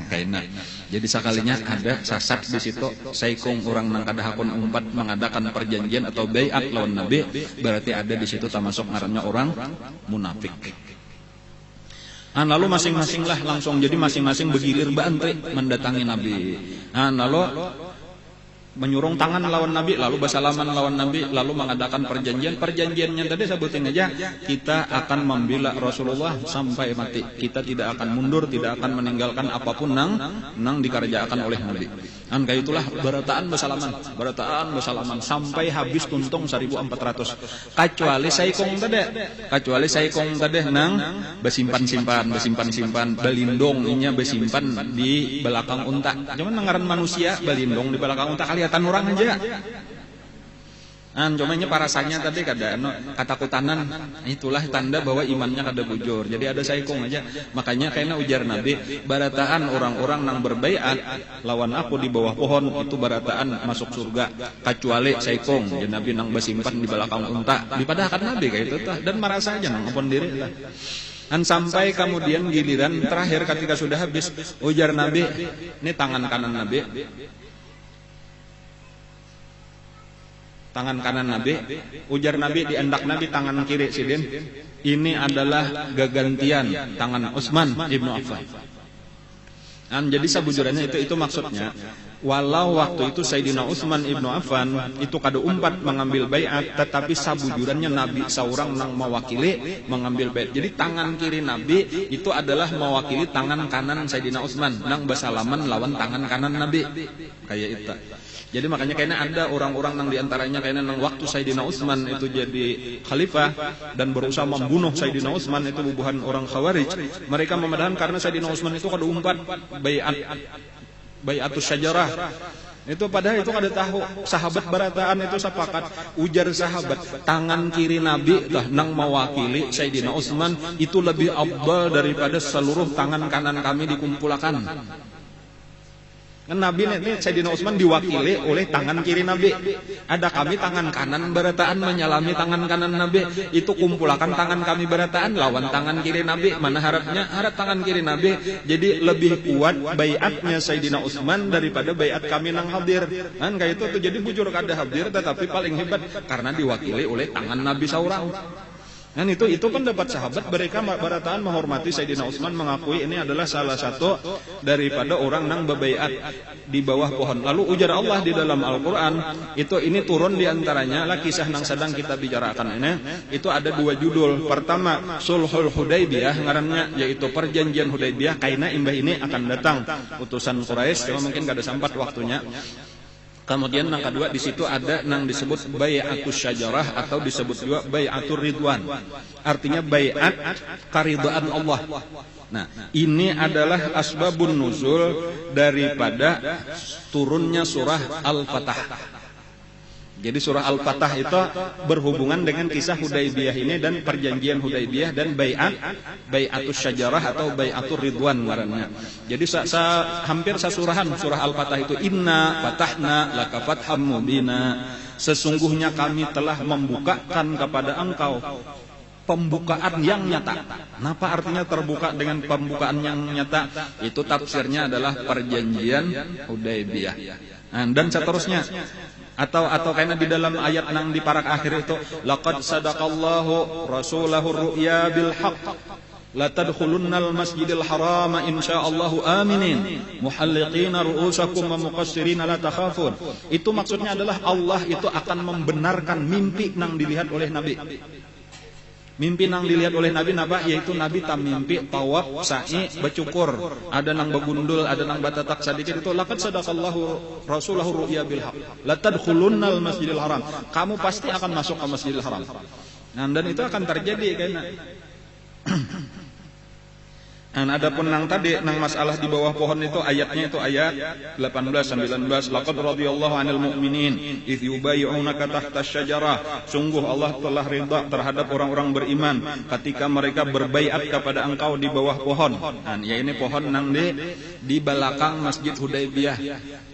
Kaina. Jadi sekalinya ada sasat di situ, saikong orang nang kada hakun umpat mengadakan perjanjian atau baiat lawan Nabi, berarti ada di situ termasuk ngarannya orang munafik. Lalu masing-masing lah langsung, jadi masing-masing bergilir bantri mendatangi Nabi. Lalu menyurung tangan lawan Nabi, lalu bersalaman lawan Nabi, lalu mengadakan perjanjian. Perjanjiannya tadi sebutin aja, kita akan membela Rasulullah sampai mati. Kita tidak akan mundur, tidak akan meninggalkan apapun nang dikerjakan oleh Nabi. Kayak itulah berataan bersalaman sampai habis tuntung 1.400. Kecuali saikong tadi nang besimpan belindong inya besimpan di belakang unta. Cuman nangaran manusia belindong di belakang unta kelihatan orang aja. Cumanya parasanya tadi kada katakutanan, itulah tanda bahwa imannya kada bujur. Jadi ada saikong aja. Makanya kayaknya ujar Nabi, barataan orang-orang nang berbaiat lawan aku di bawah pohon itu barataan masuk surga, kecuali saikong. Jadi Nabi nang besimpan di belakang unta. Dipadahkan Nabi kayak itu dan merasa aja nang ampun diri lah. Sampai kemudian giliran terakhir ketika sudah habis, ujar Nabi, ini tangan kanan Nabi. Tangan kanan Nabi, ujar Nabi, di endak Nabi tangan kiri sidin. Ini adalah gagantian tangan Utsman ibnu Affan. Jadi sabujurannya itu maksudnya, walau waktu itu Sayyidina Utsman ibnu Affan itu kada umpat mengambil baiat, tetapi sabujurannya Nabi seorang nang mewakili mengambil baiat. Jadi tangan kiri Nabi itu adalah mewakili tangan kanan Sayyidina Utsman nang bersalaman lawan tangan kanan Nabi. Kayak itu. Jadi makanya kayaknya ada orang-orang nang diantaranya kayaknya nang waktu Sayyidina Utsman itu jadi khalifah dan berusaha membunuh Sayyidina Utsman itu bubuhan orang Khawarij. Mereka memadahan karena Sayyidina Utsman itu kada umpat baiatus syajarah. Itu padahal itu kada tahu. Sahabat berataan itu sepakat, ujar sahabat, tangan kiri Nabi nang mewakili Sayyidina Utsman itu lebih afdal daripada seluruh tangan kanan kami dikumpulkan. Nabi ini Sayyidina Utsman diwakili oleh tangan kiri Nabi. Ada kami tangan kanan berataan menyalami tangan kanan Nabi. Itu kumpulkan tangan kami berataan lawan tangan kiri Nabi. Mana harapnya? Harap tangan kiri Nabi. Jadi lebih kuat baiatnya Sayyidina Utsman daripada baiat kami nang hadir. Kayak itu tuh, jadi bujur kada hadir tetapi paling hebat karena diwakili oleh tangan Nabi seorang. Dan itu pendapat sahabat, mereka berataan menghormati Sayyidina Utsman, mengakui ini adalah salah satu daripada orang nang bebaiat di bawah pohon. Lalu ujar Allah di dalam Al-Quran, ini turun diantaranya lah kisah nang sedang kita bicarakan ini. Itu ada dua judul. Pertama Sulhul Hudaybiyah ngarannya, yaitu perjanjian Hudaybiyah. Kaina imbah ini akan datang utusan Quraisy, cuma mungkin kada sempat waktunya. Kemudian yang kedua di situ ada yang disebut bai'atus syajarah atau disebut juga bai'atur ridwan. Artinya bai'at karidhaan Allah. Nah, ini adalah asbabun nuzul daripada turunnya surah Al-Fatah. Jadi surah Al-Fatah itu berhubungan dengan kisah Hudaybiyah ini dan perjanjian Hudaybiyah dan bai'atus syajarah atau bai'atur ridwan ngarannya. Jadi hampir sasurahan surah Al-Fatah itu, inna fatahna laka fatham mubina. Sesungguhnya kami telah membukakan kepada engkau pembukaan yang nyata. Apa artinya terbuka dengan pembukaan yang nyata? Itu tafsirnya adalah perjanjian Hudaybiyah. Dan seterusnya. Atau karena di dalam ayat nang di parak akhir itu, laqad sadaqallahu rasulahu ru'ya bil haqq. La tadkhulunnal masjidil harama insyaallahu aminin muhalliqina ru'usakum wa muqassirina la takhafun. Itu maksudnya adalah Allah itu akan membenarkan mimpi nang dilihat oleh Nabi. Mimpi nang dilihat oleh Nabi napa? Yaitu Nabi tamimpi tawaf, sa'i, bercukur. Ada nang begundul, ada nang batatak sedikit itu. Laqad sadaqallahu rasulahu ru'ya bil haq. La tadkhulunnal masjidil haram. Kamu pasti akan masuk ke Masjidil Haram. Nah, dan itu akan terjadi kayaknya. Dan adapun nang tadi nang masalah di bawah pohon itu ayatnya itu ayat 18 19 laqad radhiyallahu 'anil mu'minin idh yubayyi'unaka tahta asy-syajarah. Sungguh Allah telah ridha terhadap orang-orang beriman ketika mereka berbaiat kepada engkau di bawah pohon. Dan ya ini pohon nang di belakang Masjid Hudaybiyah.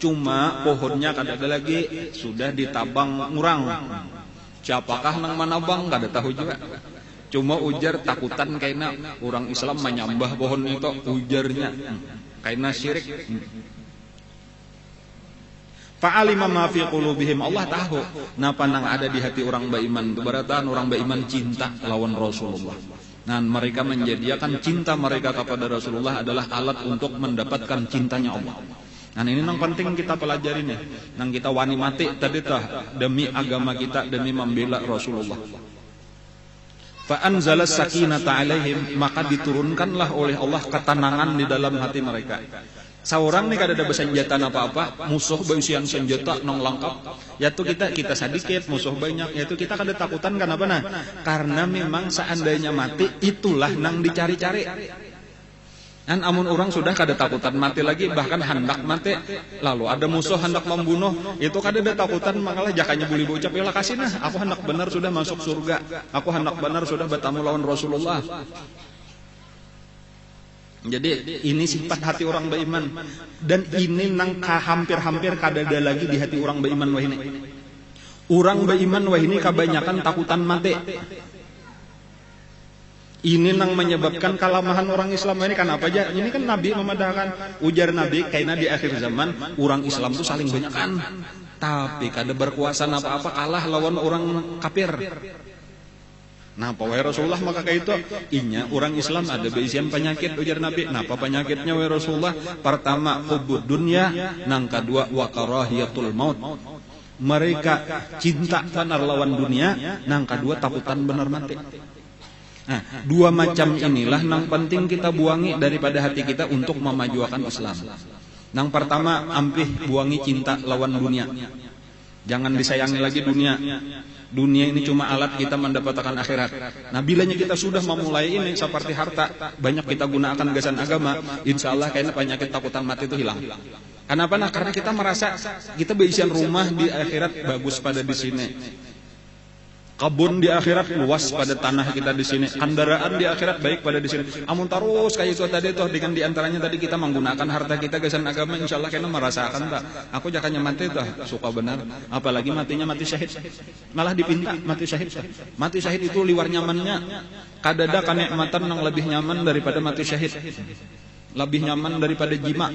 Cuma pohonnya kada ada lagi, sudah ditabang ngurang. Siapakah nang manabang kada tahu juga. Cuma ujar takutan karena orang Islam menyembah pohon itu ujarnya karena syirik. Fa'alima ma fi qulubihim. Allah tahu napa nang ada di hati orang beriman. Berarti orang beriman cinta lawan Rasulullah. Dan mereka menjadikan cinta mereka kepada Rasulullah adalah alat untuk mendapatkan cintanya Allah. Dan ini nang penting kita pelajari nih. Nang kita wani mati tadi tah demi agama kita, demi membela Rasulullah. Fa anzalas sakinata alaihim, maka diturunkanlah oleh Allah ketenangan di dalam hati mereka. Seorang nih kada ada bersenjata apa-apa, musuh berisian senjata nong lengkap, yaitu kita sedikit, musuh banyak, yaitu kita kada takutan kenapa nah? Karena memang seandainya mati itulah nang dicari-cari. Dan amun orang sudah kada takutan mati lagi, bahkan hendak mati, lalu ada musuh hendak membunuh, itu kada ada takutan, makalah jakanya boleh ucap, ya kasih nah, aku hendak benar sudah masuk surga, aku hendak benar sudah bertemu lawan Rasulullah. Jadi ini sifat hati orang beriman, dan ini nang hampir-hampir kada ada lagi di hati orang beriman wah ini. Orang beriman wah ini kebanyakan takutan mati. Ini nang menyebabkan kelemahan orang Islam ini kan apa aja? Ini kan Nabi memadahkan, ujar Nabi karena di akhir zaman orang Islam tuh saling banyakan, tapi kada berkuasa apa-apa kalah lawan orang kafir. Nah, wahai Rasulullah maka kayak itu inya orang Islam ada beisian penyakit ujar Nabi. Napa penyakitnya wahai Rasulullah? Pertama hubbud dunya, nang kedua wa karahiyatul maut. Mereka cinta benar lawan dunia, nang kedua takutan benar mati. Nah, dua macam inilah yang penting kita buangi daripada hati kita untuk memajukan Islam. Yang pertama, ampih buangi cinta lawan dunia. Jangan disayangi lagi dunia. Dunia ini cuma alat kita mendapatkan akhirat. Nah, bilanya kita sudah memulai ini seperti harta, banyak kita gunakan gasan agama, insya Allah kayaknya penyakit takutan mati itu hilang. Kenapa? Nah, karena kita merasa kita berisian rumah di akhirat bagus pada di sini. Kebun di akhirat luas pada tanah kita di sini, kendaraan di akhirat baik pada di sini. Amun terus kayak itu tadi tuh dengan diantaranya tadi kita menggunakan harta kita gasan agama, insyaallah kena merasakan tak. Aku jakanya mati tuh suka benar, apalagi matinya mati syahid, malah dipinta mati syahid. Mati syahid itu liwar nyamannya, kadada kenikmatan yang lebih nyaman daripada mati syahid, lebih nyaman daripada jima.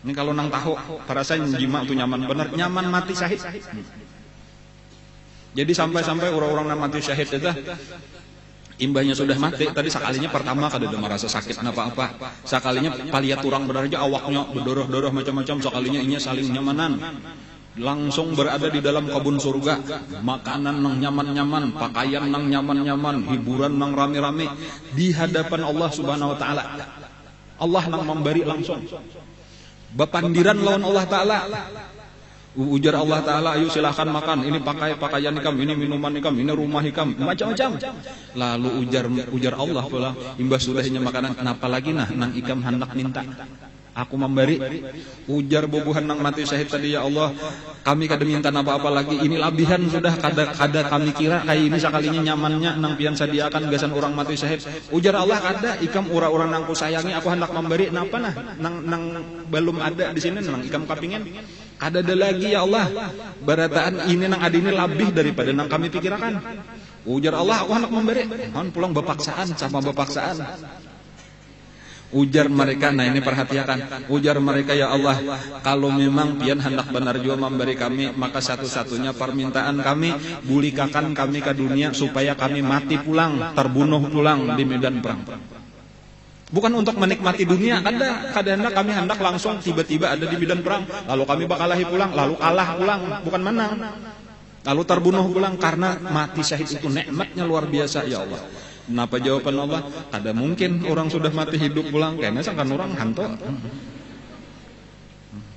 Ini kalau nang tahu, perasaan jima itu nyaman benar, nyaman mati syahid. Jadi sampai-sampai orang-orang yang mati syahid itu imbahnya sudah mati, tadi sekalinya pertama kada ada merasa sakit apa-apa. Sekalinya paliat turang benar aja awaknya berdoroh-doroh macam-macam, sekalinya inya saling nyamanan. Langsung berada di dalam kebun surga, makanan nang nyaman-nyaman, pakaian nang nyaman-nyaman, hiburan nang rame-rame di hadapan Allah Subhanahu wa taala. Allah nang memberi langsung. Bepandiran lawan Allah taala. Ujar Allah Ta'ala, ayo silahkan makan, ini pakaian ikam, ini minuman ikam, ini rumah ikam, macam-macam. Lalu ujar Allah pula, imbas sudahnya makanan, kenapa lagi nah, nang ikam hendak minta, aku memberi. Ujar bubuhan nang mati syahid tadi, ya Allah, kami kada minta apa-apa lagi, ini labihan sudah, kada kami kira, kayak ini sekalinya nyamannya, nang pian sadiakan gasan orang mati syahid. Ujar Allah, kada, ikam ura-ura nang ku sayangi, aku hendak memberi, napa nah, nang belum ada di sini, nang ikam kapingin. Kada ada lagi ya Allah, barataan ini nang ada ini lebih daripada nang kami pikirkan. Ujar Allah, aku hendak memberi. Mohon pulang bepaksaan sama bepaksaan. Ujar mereka, nah ini perhatikan, ujar mereka, ya Allah, kalau memang pian hendak benar jua memberi kami, maka satu-satunya permintaan kami, bulikakan kami ke dunia supaya kami mati pulang, terbunuh pulang di medan perang. Bukan untuk menikmati dunia, kadang-kadang kami hendak langsung tiba-tiba ada di medan perang, lalu kami bakalahi pulang, lalu kalah pulang, bukan menang, lalu terbunuh pulang, karena mati syahid itu nikmatnya luar biasa, ya Allah. Kenapa jawaban Allah? Ada mungkin orang sudah mati hidup pulang, kayaknya sangkan orang hantu.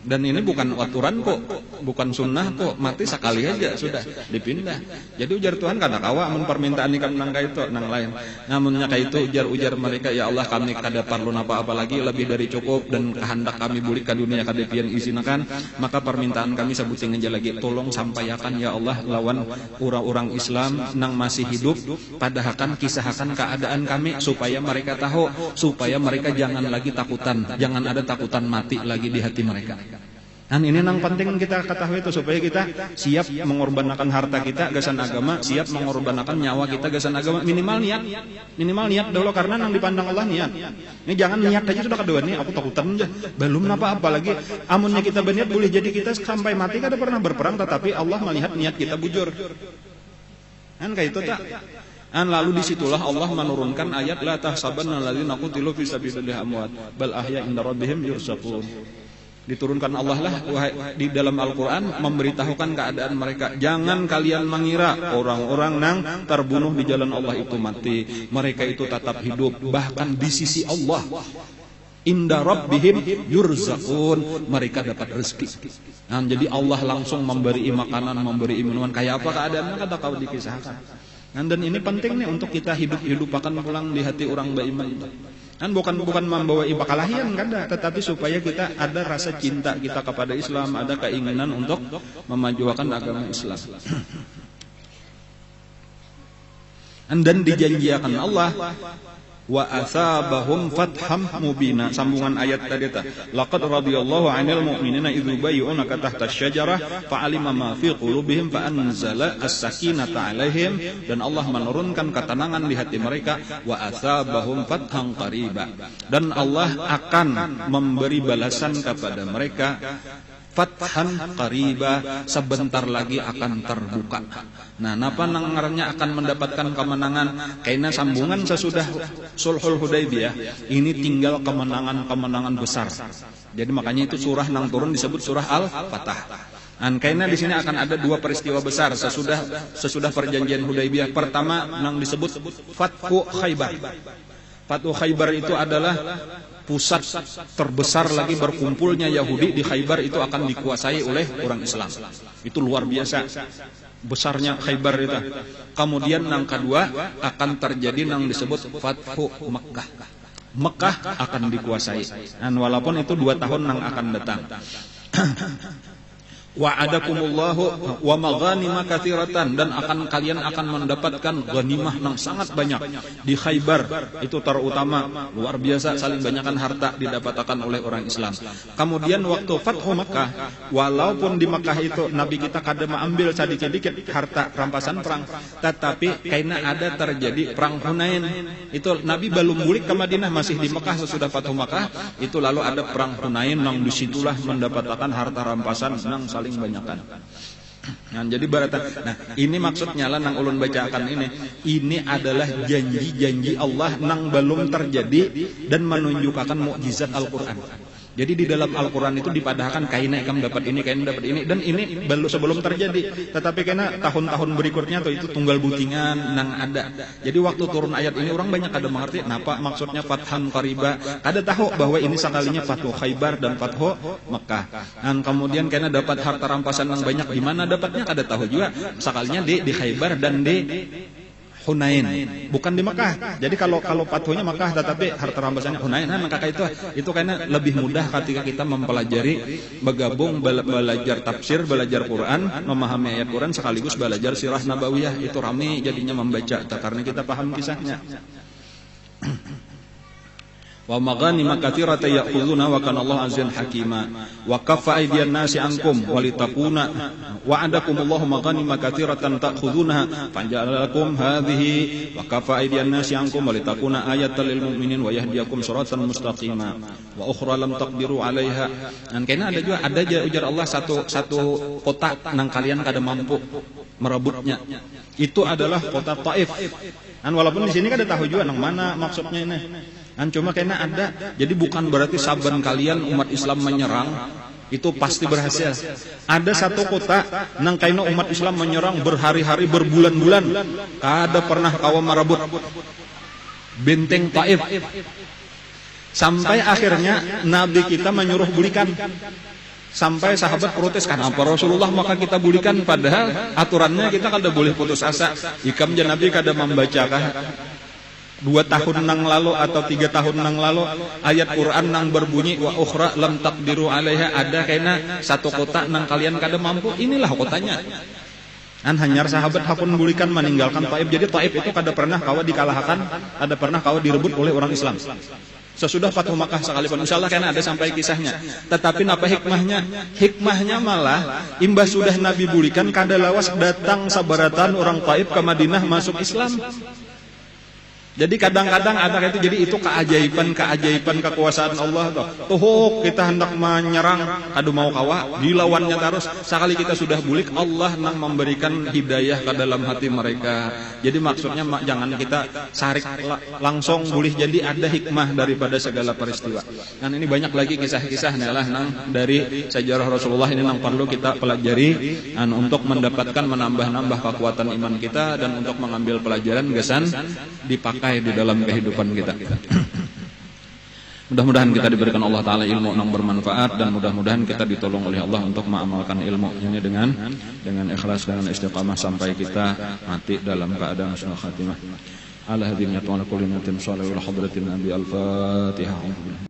Dan ini bukan aturan kok, bukan sunnah kok, mati sekali aja sudah dipindah. Jadi ujar Tuhan kada kawa amun permintaan ikam nang itu nang lain. Namunnya itu ujar mereka, ya Allah, kami kada perlu apa-apa lagi, lebih dari cukup, dan kehendak kami bulik ke dunia kada pian izinakan, maka permintaan kami sebuting aja lagi, tolong sampaikan ya Allah lawan orang-orang Islam nang masih hidup, padahakan kisahkan keadaan kami supaya mereka tahu, supaya mereka jangan lagi takutan, jangan ada takutan mati lagi di hati mereka. Dan ini yang penting kita ketahui itu, supaya kita siap mengorbankan harta kita gasan agama, siap mengorbankan nyawa kita gasan agama. Minimal niat dulu, karena yang dipandang Allah niat. Ini jangan niat aja sudah kedua nih, aku takutan aja, belum apa lagi. Amunnya kita berniat boleh jadi kita sampai mati kada pernah berperang, tetapi Allah melihat niat kita bujur. Kan kayak itu tak? Dan lalu disitulah Allah menurunkan ayat la tahsabanna alladzina qutilu fi sabilillahi amwat bal ahya inda rabbihim yurzaqun. Diturunkan Allah lah di dalam Al-Quran memberitahukan keadaan mereka. Jangan kalian mengira orang-orang yang terbunuh di jalan Allah itu mati. Mereka itu tetap hidup, bahkan di sisi Allah. Inda rabbihim yurzaqun, mereka dapat rezeki. Nah, jadi Allah langsung memberi makanan, memberi minuman. Kayak apa keadaannya kata kau dikisahkan. Nah, dan ini penting nih untuk kita hidup akan pulang di hati orang beriman. Kan bukan membawa ibakalahian kan, tetapi supaya kita ada rasa cinta kita kepada Islam, ada keinginan untuk memajukan agama Islam. Dan dijanjikan Allah wa asabahum fatham mubina. Sambungan ayat tadi ta. Laqad radiyallahu 'anil mu'minina idz yubayyi'unaka tahta asy-syajarah fa'alima ma fi qulubihim fa anzala as-sakinata 'alaihim, dan Allah menurunkan ketenangan di hati mereka, wa asabahum fatham qariba, dan Allah akan memberi balasan kepada mereka fathan qariba, sebentar lagi akan terbuka. Nah, napa nangarnya akan mendapatkan kemenangan? Karena sambungan sesudah Sulhul Hudaybiyah ini tinggal kemenangan besar. Jadi makanya itu surah nang turun disebut surah Al-Fatah. Karena di sini akan ada dua peristiwa besar sesudah perjanjian Hudaybiyah. Pertama nang disebut Fathu Khaybar. Fathu Khaybar itu adalah pusat terbesar lagi berkumpulnya Yahudi di Khaybar, itu akan dikuasai oleh orang Islam. Itu luar biasa besarnya Khaybar itu. Kemudian yang kedua akan terjadi yang disebut Fathu Mekkah. Mekkah akan dikuasai. Dan walaupun itu 2 tahun yang akan datang. Wa'adakumullahu wa maghanima katsiratan, dan kalian akan mendapatkan ghanimah yang sangat banyak di Khaybar. Itu terutama luar biasa, saling banyakkan harta didapatkan oleh orang Islam. Kemudian waktu Fathu Makkah, walaupun di Makkah itu Nabi kita kada mengambil sedikit harta rampasan perang, tetapi karena ada terjadi perang Hunain, itu Nabi belum balik ke Madinah, masih di Makkah sesudah Fathu Makkah, itu lalu ada perang Hunain yang disitulah mendapatkan harta rampasan yang saling banyakkan. Nah, jadi baratan. Nah, ini maksudnya lah nang ulun bacakan ini adalah janji-janji Allah nang belum terjadi dan menunjukkan mukjizat Al-Qur'an. Jadi di dalam Al-Quran itu dipadahkan kaina ikam dapat ini, kaina dapat ini, dan ini belum sebelum terjadi. Tetapi karena tahun-tahun berikutnya tuh itu tunggal butingan nang ada. Jadi waktu turun ayat ini orang banyak kada mengerti napa maksudnya Fathan Qariba. Kada tahu bahwa ini sekalinya Fathu Khaybar dan Fathu Mekkah. Dan kemudian karena dapat harta rampasan yang banyak, di mana dapatnya kada tahu juga. Sekalinya di Khaybar dan di Hunain, bukan di Makkah. Jadi kalau Fathunya Makkah, tetapi harta rampasannya Hunain. Nah, maka itu karena lebih mudah ketika kita mempelajari, bergabung belajar tafsir, belajar Quran, memahami ayat Quran sekaligus belajar sirah nabawiyah. Itu rame jadinya membaca karena kita paham kisahnya. wa maghanima katsiratan ya'khuduna wa kana Allahu 'azizan hakima wa kaffa aydiyan nasi ankum walitakuna wa'adakumullahu maghanima katsiratan ta'khudhunaha faja'alakum hadhihi wa kaffa aydiyan nasi ankum walitakuna ayatan lil mu'minin wa yahdiyakum siratan mustaqima wa ukhra lam taqdiru 'alaiha. Dan kena ada juga ujar Allah satu kota nang kalian kada mampu merebutnya. Itu adalah kota Taif. Dan walaupun di sini kada tahu juga nang mana maksudnya ini. Dan cuma kena ada. Jadi bukan berarti saban kalian umat Islam menyerang itu pasti berhasil. Ada satu kota nang kaina umat Islam menyerang berhari-hari berbulan-bulan kada pernah kawa merebut benteng Taif. Sampai akhirnya Nabi kita menyuruh bulikan. Sampai sahabat protes, kenapa Rasulullah maka kita bulikan, padahal aturannya kita kada boleh putus asa. Ikam jan Nabi kada membacakah 2 tahun nang lalu atau 3 tahun nang lalu ayat Quran nang berbunyi wa ukhra lam taqdiru 'alaiha, ada kena satu kota nang kalian kada mampu, inilah kotanya. Dan hanyar sahabat hakun bulikan meninggalkan Taif. Jadi Taif itu kada pernah kawa dikalahkan, kada pernah kawa direbut oleh orang Islam. Sesudah Fathu Makkah sekalipun, insyaallah karena ada sampai kisahnya. Tetapi apa hikmahnya? Hikmahnya malah imbas sudah Nabi bulikan kada lawas datang sabaratan orang Taif ke Madinah masuk Islam. Jadi kadang-kadang ada itu, jadi itu keajaiban kekuasaan Allah tuh. Kita hendak menyerang, kadu mau kawa, dilawannya terus. Sekali kita sudah bulik, Allah nang memberikan hidayah ke dalam hati mereka. Jadi maksudnya jangan kita sarik langsung bulih. Jadi ada hikmah daripada segala peristiwa. Dan ini banyak lagi kisah-kisah lah nang dari sejarah Rasulullah ini nang perlu kita pelajari untuk mendapatkan menambah kekuatan iman kita dan untuk mengambil pelajaran gesan dipakai di dalam kehidupan kita. Mudah-mudahan kita diberikan Allah Ta'ala ilmu yang bermanfaat, dan mudah-mudahan kita ditolong oleh Allah untuk mengamalkan ilmu ini dengan ikhlas, dengan istiqamah sampai kita mati dalam keadaan husnul khatimah. Ala hadhihi wa ala kulli niyatin shalihah wa hadratin nabi al-Fatihah.